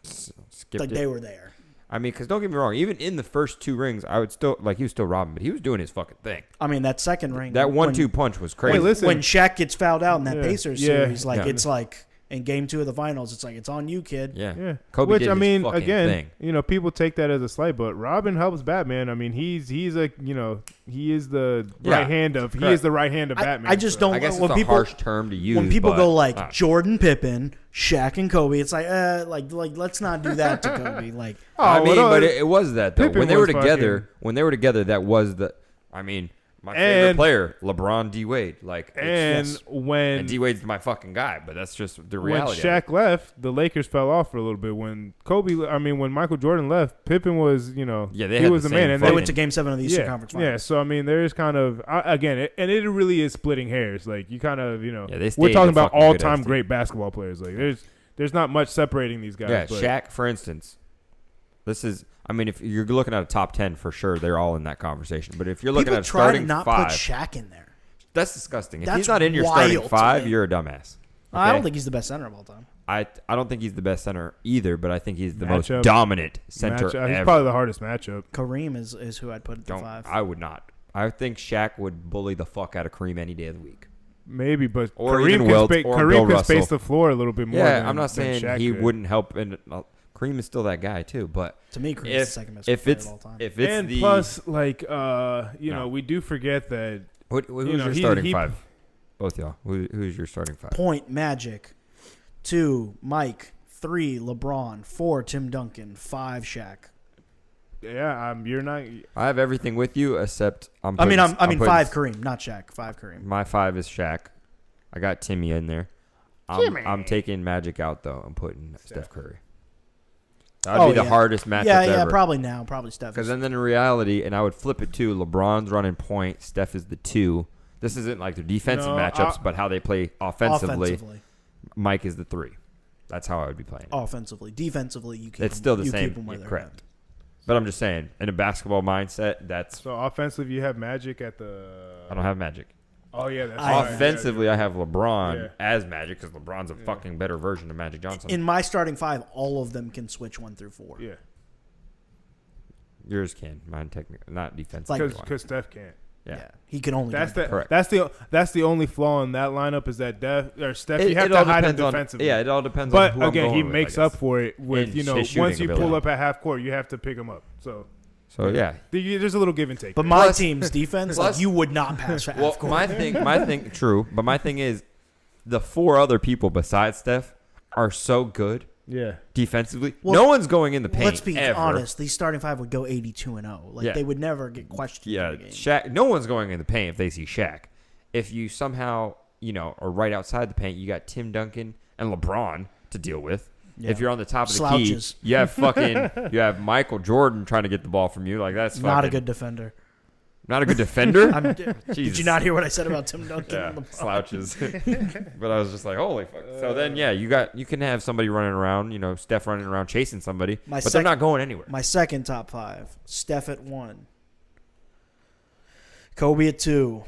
Skipped like it. they were there. I mean, because don't get me wrong, even in the first 2 rings, I would still he was still Robin, but he was doing his fucking thing. I mean that second ring, That when- 1-2 punch was crazy. Hey, listen. when Shaq gets fouled out in that Yeah. Pacers Yeah. series, like Yeah. it's like in Game 2 of the Finals, it's like it's on you, kid. Yeah. Yeah. Kobe Which did I his mean, fucking again, thing. people take that as a slight, but Robin helps Batman. I mean, he's a he is the Yeah. right hand of Correct. Batman. I just so. don't. I guess when it's a people harsh term to use. when people but, go like uh, Jordan, Pippen, Shaq, and Kobe, it's like let's not do that to Kobe. Like I Oh, mean, well, but it was that though. Pippen When they were was together, that was the. I mean, my favorite And- player, LeBron, D Wade. Like, and when D Wade's my fucking guy, but that's just the when reality. of it. Shaq left, the Lakers fell off for a little bit. When when Michael Jordan left, Pippen was Yeah, they he had was the the man, same and they fucking- went to Game 7 of the Eastern Conference Finals. Yeah, so I mean, there's kind of it really is splitting hairs. Like you kind of Yeah, they we're stayed talking the about fucking good all-time ass great basketball players. Like there's not much separating these guys. Yeah, but Shaq, for instance. This is. I mean, if you're looking at a top 10 for sure, they're all in that conversation. But if you're looking People at a try to starting not 5, put Shaq in there. that's disgusting. If That's he's not in your wild starting to 5, me. you're a dumbass. I Okay? don't think he's the best center of all time. I don't think he's the best center either, but I think he's the most Matchup. dominant center He's ever. probably the hardest matchup. Kareem is who I'd put at the 5. I would not. I think Shaq would bully the fuck out of Kareem any day of the week. Maybe, but Or Kareem even can, Wilt, or Kareem Bill can Russell. space the floor a little bit more. Yeah, than, I'm not than saying Shaq he could. wouldn't help, and Kareem is still that guy too. But To me, Kareem's the second best if player it's of all time. if it's And the plus, like No. we do forget that who's you know, your he- starting he- 5? Both y'all. Who's your starting 5? Point Magic, 2 Mike, 3 LeBron, 4 Tim Duncan, 5 Shaq. you're not. I have everything with you except I'm. I mean putting- 5 Kareem, not Shaq. 5 Kareem. My 5 is Shaq. I got Timmy in there. I'm taking Magic out though. I'm putting Steph Curry. That would be the hardest matchup Yeah, ever. probably Steph. Because then in reality, and I would flip it too, LeBron's running point, Steph is the 2. This isn't like their defensive No, matchups, but how they play offensively. offensively. Mike is the 3. That's how I would be playing. Offensively. Defensively, you keep It's still the you same. Keep them where they're Correct. at. But I'm just saying, in a basketball mindset, that's So offensive, you have Magic at the. I don't have Magic. Oh yeah, that's I- right. Offensively, I have LeBron Yeah. as Magic because LeBron's a fucking better version of Magic Johnson. In my starting 5, all of them can switch 1 through 4. Yeah. Yours can. Mine technically not defensive. Like- Because Steph can't. Yeah. He can only. That's guard the that's the only flaw in that lineup is that Steph. It- You have it to all hide him depends on- defensively. Yeah, it all depends on But who I'm again, going he with, makes I up guess. for it with And you know his shooting once you pull ability. up at half court, you have to pick him up. So Yeah. there's a little give and take. But there. my Plus- team's defense, plus- like you would not pass for Well, half court. my thing, true. But my thing is, the 4 other people besides Steph are so good yeah, defensively. Well, no one's going in the paint. Let's be ever. honest. These starting 5 would go 82-0. Like Yeah. they would never get questioned. Yeah, in the game. Shaq. No one's going in the paint if they see Shaq. If you somehow, are right outside the paint, you got Tim Duncan and LeBron to deal with. Yeah. If you're on the top of the Slouches. key, you have Michael Jordan trying to get the ball from you. Like that's Not a fucking- good defender. not a good defender. Did Jesus. you not hear what I said about Tim Duncan? Yeah, and LeBron? slouches. But I was just like, holy fuck. So then, you can have somebody running around, Steph running around chasing somebody, My but they're not going anywhere. My second top 5: Steph at 1, Kobe at 2,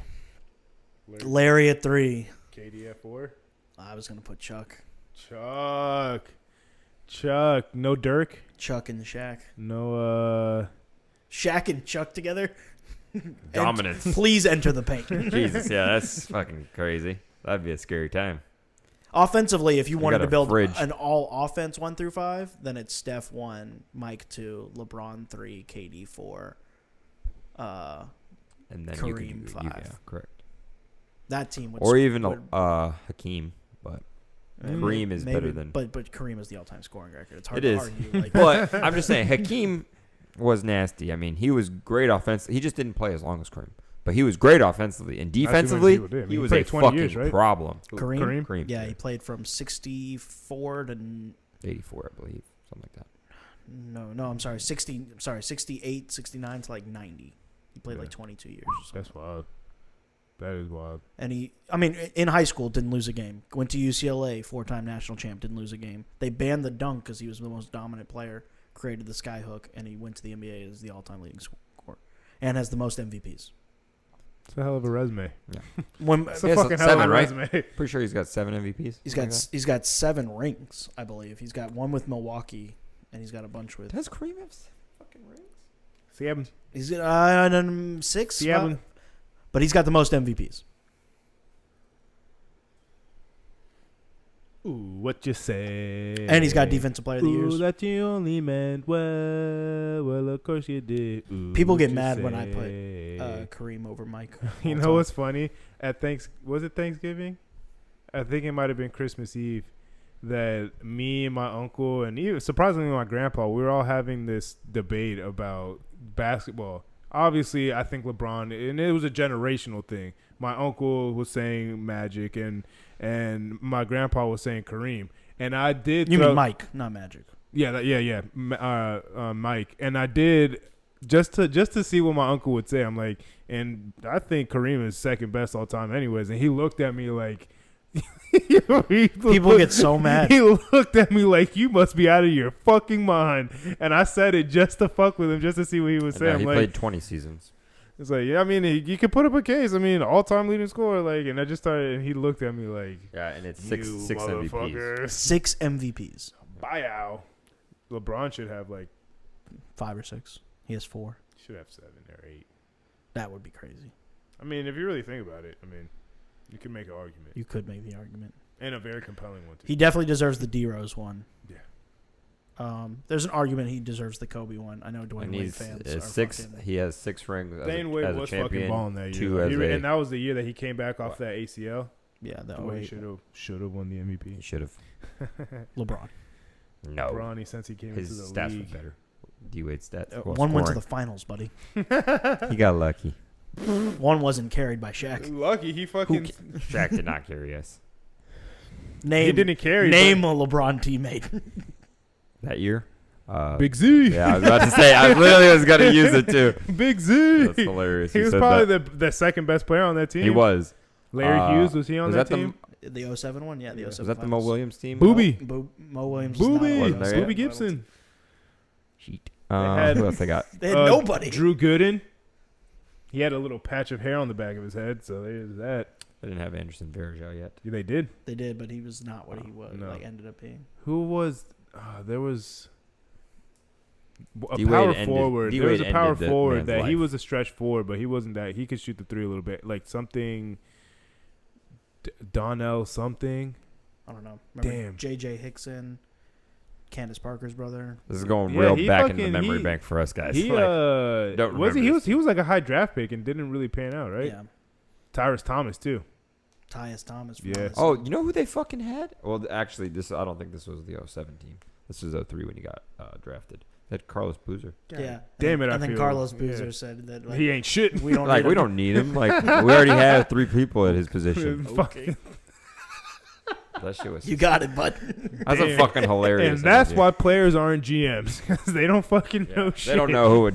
Larry at 3. KD at 4. I was gonna put Chuck, Chuck, no Dirk, Chuck and Shaq, no Shaq and Chuck together. Dominance. Please enter the paint. Jesus, yeah, that's fucking crazy. That'd be a scary time. Offensively, if you wanted got to a build fridge. an all offense 1 through 5, then it's Steph 1, Mike 2, LeBron 3, KD 4. And then Kareem you can do, 5. yeah, correct. That team would Or even would- Hakeem, but Kareem is better than. But Kareem is the all time scoring record. It's hard It to is. argue. Like, But I'm just saying, Hakeem was nasty. I mean, he was great offensively. He just didn't play as long as Kareem. But he was great offensively. And too many defensively, people did. I mean, he he was a played 20 fucking years, right? problem. Kareem? Kareem. Yeah, he played from 64 to 84, I believe. Something like that. no, I'm sorry, 68, 69 to like 90. He played Yeah. like 22 years. Or something. That's wild. That is wild. And in high school, didn't lose a game. Went to UCLA, 4-time national champ, didn't lose a game. They banned the dunk because he was the most dominant player, created the skyhook, and he went to the NBA as the all-time leading scorer, and has the most MVPs. It's a hell of a resume. When It's He a has fucking hell of seven, a right? resume. Pretty sure he's got 7 MVPs. he's got 7 rings, I believe. He's got 1 with Milwaukee, and he's got a bunch with. Does Kareem have fucking rings? See, I'm, He's got 6, see, I'm, but he's got the most MVPs. ooh, what you say? And he's got Defensive Player of the Ooh, Year. that you only meant well. Well, of course you did. Ooh, People what get you mad when I say? put Kareem over Mike. You all know time. what's funny? Was it Thanksgiving? I think it might have been Christmas Eve. That me and my uncle and even surprisingly my grandpa, we were all having this debate about basketball. Obviously, I think LeBron, and it was a generational thing. My uncle was saying Magic, and my grandpa was saying Kareem. And I did. You mean Mike, not Magic. Yeah. Mike. And I did just to see what my uncle would say. I'm like, and I think Kareem is second best all time, anyways. And he looked at me like. People get so mad. He looked at me like, you must be out of your fucking mind. And I said it just to fuck with him, just to see what he would say. No, I'm he like, played 20 seasons. it's like, yeah, I mean, you could put up a case. I mean, all-time leading scorer, like, and I just started, and he looked at me like, Yeah, and it's you six MVPs. motherfucker. 6 MVPs. Buyout. LeBron should have, like, 5 or 6. He has 4. should have 7 or 8. That would be crazy. I mean, if you really think about it, I mean, you can make an argument. You could make the argument. And a very compelling one, too. He definitely deserves the D-Rose one. Yeah. There's an argument he deserves the Kobe one. I know Dwayne And Wade he's fans are 6. fucking- He has 6 rings as Dwayne a, Wade as a was champion. fucking balling that 2 year. as a, And that was the year that he came back off that ACL. Yeah, that Where he way. should have won the he MVP. should have. LeBron. No. Bronny, since he came His into the stats league. were better. D-Wade stats. Well, One went to scoring. the finals, buddy. He got lucky. One wasn't carried by Shaq. Lucky he fucking. Shaq did not carry us Name, He didn't carry. name a LeBron teammate. that year. Big Z. Yeah, I was about to say. I literally was gonna use it too. Big Z. That's hilarious. He was said probably that. the second best player on that team. He was. Larry Hughes, was he on was that that team? The 07 one? Yeah, the 07 Was that the Mo finals. Williams team? Booby. Mo Williams. is not Booby. on Wasn't there the yet? Booby 07 Gibson. Sheet. had- Who else they got? They had nobody. Drew Gooden. He had a little patch of hair on the back of his head, so there's that. They didn't have Anderson Varejao yet. Yeah, they did. They did, but he was not what he was. No. Like ended up being. Who was? There was. A D-Wade power ended- forward. There D-Wade was a power ended the forward man's that he life. was a stretch forward, but he wasn't that. He could shoot the three a little bit, like something. Donnell something. I don't know. Remember Damn. J.J. Hickson, Candace Parker's brother. This is going Yeah, real he back in the fucking- memory he- bank for us guys. He Like, was don't remember he this was he was like a high draft pick and didn't really pan out, right? Yeah. Tyrus Thomas too. Tyus Thomas. From Yeah. Madison. oh, you know who they fucking had? Well, actually, I don't think this was the 07 team. This was 03 when he got drafted. They had Carlos Boozer. Yeah. Damn it, I And then feel- Carlos yeah. Boozer said that like, He ain't shit. we don't Like, need we him. don't need him. Like, we already have 3 people at his position. Okay. That shit was. You got it, bud. That's a Damn. fucking hilarious. And that's idea. why players aren't GMs because they don't fucking Yeah, know they shit. don't know who a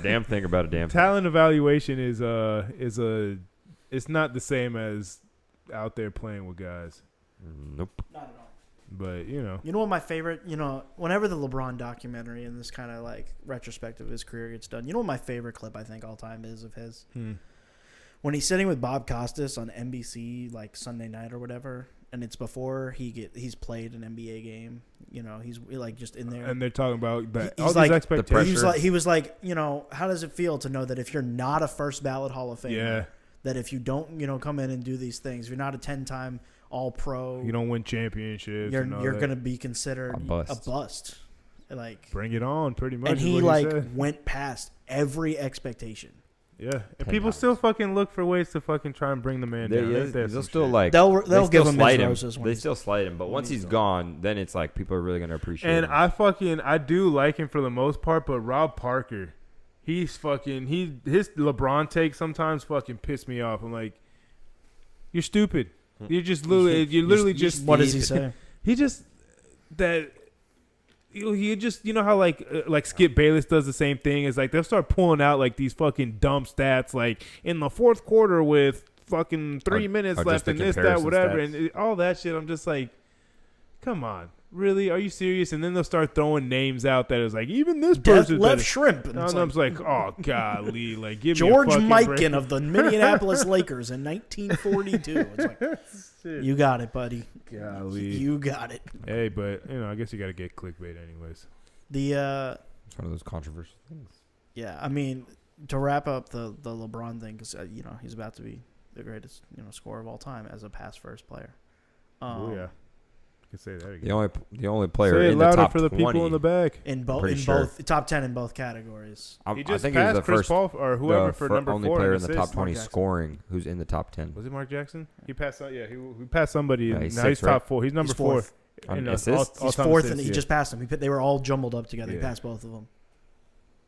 damn thing about a damn thing. Talent evaluation is it's not the same as out there playing with guys. Nope. Not at all. But you know, You know what my favorite, whenever the LeBron documentary and this kind of like retrospective of his career gets done, you know what my favorite clip I think all time is of his? When he's sitting with Bob Costas on NBC like Sunday night or whatever, and it's before he's played an NBA game. He's like just in there. and they're talking about that. He's All these like- expectations. He was like, how does it feel to know that if you're not a first ballot Hall of Famer, Yeah, that if you don't, come in and do these things, if you're not a 10-time All-Pro, you don't win championships. you're and all you're that. gonna be considered A bust. a bust. Like, Bring it on, pretty much. and is he what like said. went past every expectation. Yeah, and 10 people times. still fucking look for ways to fucking try and bring the man down. Ain't that They'll some still shit? like They'll they give still him slight his him. roses when They he's still slight him, but when once he's he's gone. gone, then it's like people are really gonna appreciate And him. I do like him for the most part, but Rob Parker, his LeBron take sometimes fucking piss me off. I'm like, you're stupid. You're literally just What does he say? He just that you just how like Skip Bayless does the same thing. Is like they'll start pulling out like these fucking dumb stats like in the fourth quarter with fucking 3 minutes or left just the and this that comparison whatever stats. and all that shit. I'm just like, come on, really? Are you serious? And then they'll start throwing names out that is like even this Death person left shrimp. And And it's I'm like, just like, oh golly, like give George me a fucking break. Mikan of the Minneapolis Lakers in 1942. It's like, Shit. you got it, buddy. Golly. You got it. Hey, but I guess you got to get clickbait anyways. It's one of those controversial things. Yeah, I mean, to wrap up the LeBron thing, because he's about to be the greatest scorer of all time as a pass first player. Oh yeah, I can say that again. The only player Say it in the louder top for the 20. people in the back. in Pretty both sure. top 10 in both categories. He I just think he was passed the Chris first, Paul or whoever for number only 4 player in the assists. top 20 Jackson. scoring who's in the top 10 Was it Mark Jackson? He passed. Yeah, he passed somebody. Yeah, now he's he's six, top right? 4. He's number He's 4. fourth. on in, assists. He's all-time fourth, assists, and he yeah. just passed him. They were all jumbled up together. He Yeah. passed both of them.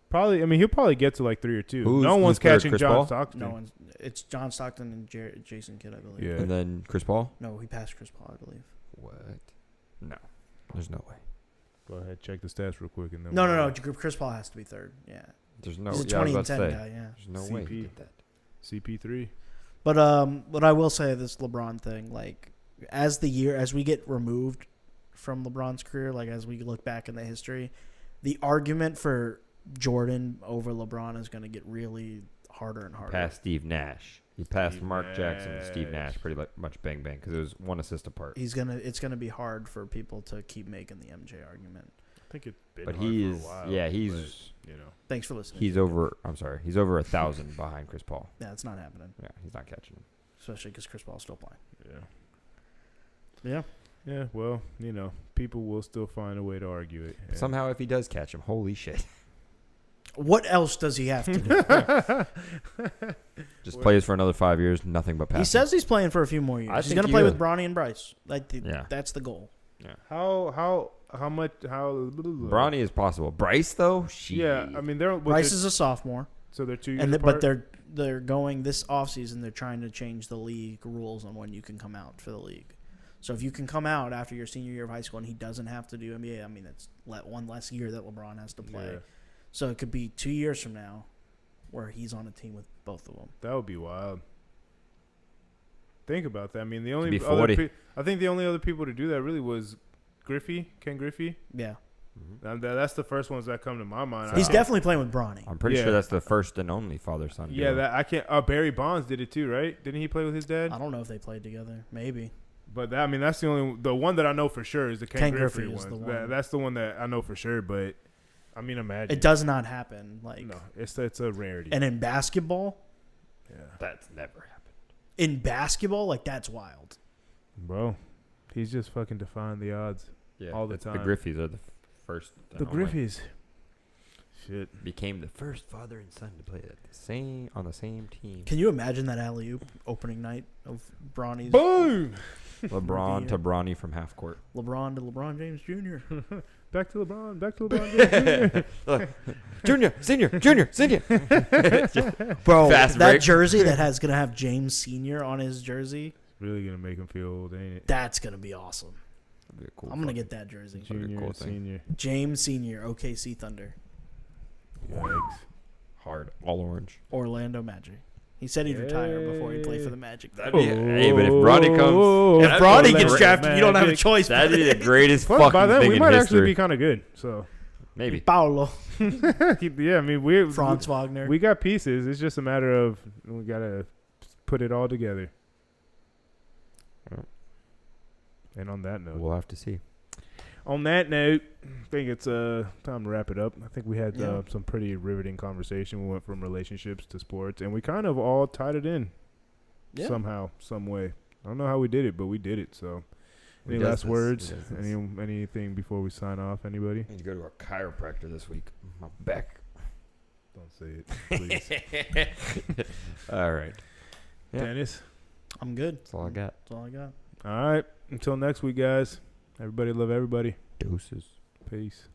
Probably. I mean, he'll probably get to like 3 or 2. Who's- no one's who's third, catching Chris John Paul? Stockton. No one's. It's John Stockton and Jason Kidd, I believe. Yeah. And then Chris Paul. No, he passed Chris Paul, I believe. What? No, there's no way. Go ahead, check the stats real quick, and then No. Chris Paul has to be third. Yeah, There's no. he's a Yeah, I was 20 and about 10 to say. guy. Yeah. There's no way he CP. did that. CP3. But I will say this LeBron thing, like as we get removed from LeBron's career, like as we look back in the history, the argument for Jordan over LeBron is going to get really harder and harder. Past Steve Nash. He passed Steve Mark Jackson and Steve Nash. Nash pretty much bang bang because it was one assist apart. It's gonna be hard for people to keep making the MJ argument. I think it's been But hard he for is. a while, Yeah, but, he's. Thanks for listening. He's over. I'm sorry. He's over 1,000 behind Chris Paul. Yeah, it's not happening, Yeah, he's not catching him. especially because Chris Paul's still playing. Yeah. Yeah. Yeah, well, people will still find a way to argue it. And- Somehow, if he does catch him, holy shit! What else does he have to do? Just plays for another 5 years, nothing but passing. He says he's playing for a few more years. I He's think going to he play will. with Bronny and Bryce. Yeah. That's the goal. How Bronny is possible. Bryce though, Yeah, I mean Bryce is a sophomore, so they're 2 years and apart. but they're going this offseason. They're trying to change the league rules on when you can come out for the league. So if you can come out after your senior year of high school and he doesn't have to do NBA, I mean that's one less year that LeBron has to play. Yeah, So it could be 2 years from now where he's on a team with both of them. that would be wild. Think about that. I mean, be 40. I think the only other people to do that really was Ken Griffey. Yeah, And that's the first ones that come to my mind. he's I- definitely playing with Bronny. I'm pretty Yeah. sure that's the first and only father-son. Yeah, duo. that I can't. Barry Bonds did it too, right? Didn't he play with his dad? I don't know if they played together. Maybe. But that's the one that I know for sure is the Ken Ken Griffey, Griffey is one. the one. That's the one that I know for sure. But I mean, imagine. It does not happen. Like No, it's a rarity. And in basketball, yeah, That's never happened. in basketball, like that's wild. bro, he's just fucking defying the odds. Yeah, All the it's time. The Griffies are the first. The Griffies. Shit. became the first father and son to play on the same team. Can you imagine that alley-oop opening night of Bronny's? Boom. LeBron to Bronny from half court. LeBron to LeBron James Jr. Back to LeBron. Back to LeBron James Jr. Junior, senior. Bro, Fast that break. jersey that has gonna have James Senior on his jersey, Really gonna make him feel old, ain't it? that's gonna be awesome. That'd be a cool I'm gonna fucking- get that jersey. That'd be a Junior cool and thing. senior. James Senior, OKC Thunder, Yikes. hard, all orange. Orlando Magic. He said he'd retire before he played for the Magic. That'd be, hey, but if Bronny comes, If that'd Bronny be gets great. drafted, you don't have a Magic. choice. That'd be the greatest Plus, fucking by then thing we in might history. actually be kind of good. So Maybe. Paolo, yeah, I mean we Franz Wagner. we got pieces. It's just a matter of we gotta put it all together. Well. And on that note, We'll have to see. I think it's time to wrap it up. I think we had Yeah. some pretty riveting conversation. We went from relationships to sports, and we kind of all tied it in Yeah. somehow, some way. I don't know how we did it, but we did it. So, He any does last this. words? He does this. Anything before we sign off? Anybody? I need to go to a chiropractor this week. My back. Don't say it, please. All right. Yeah. Dennis. I'm good. That's all I got. That's all I got. All right. Until next week, guys. Everybody love everybody. Doses. Peace.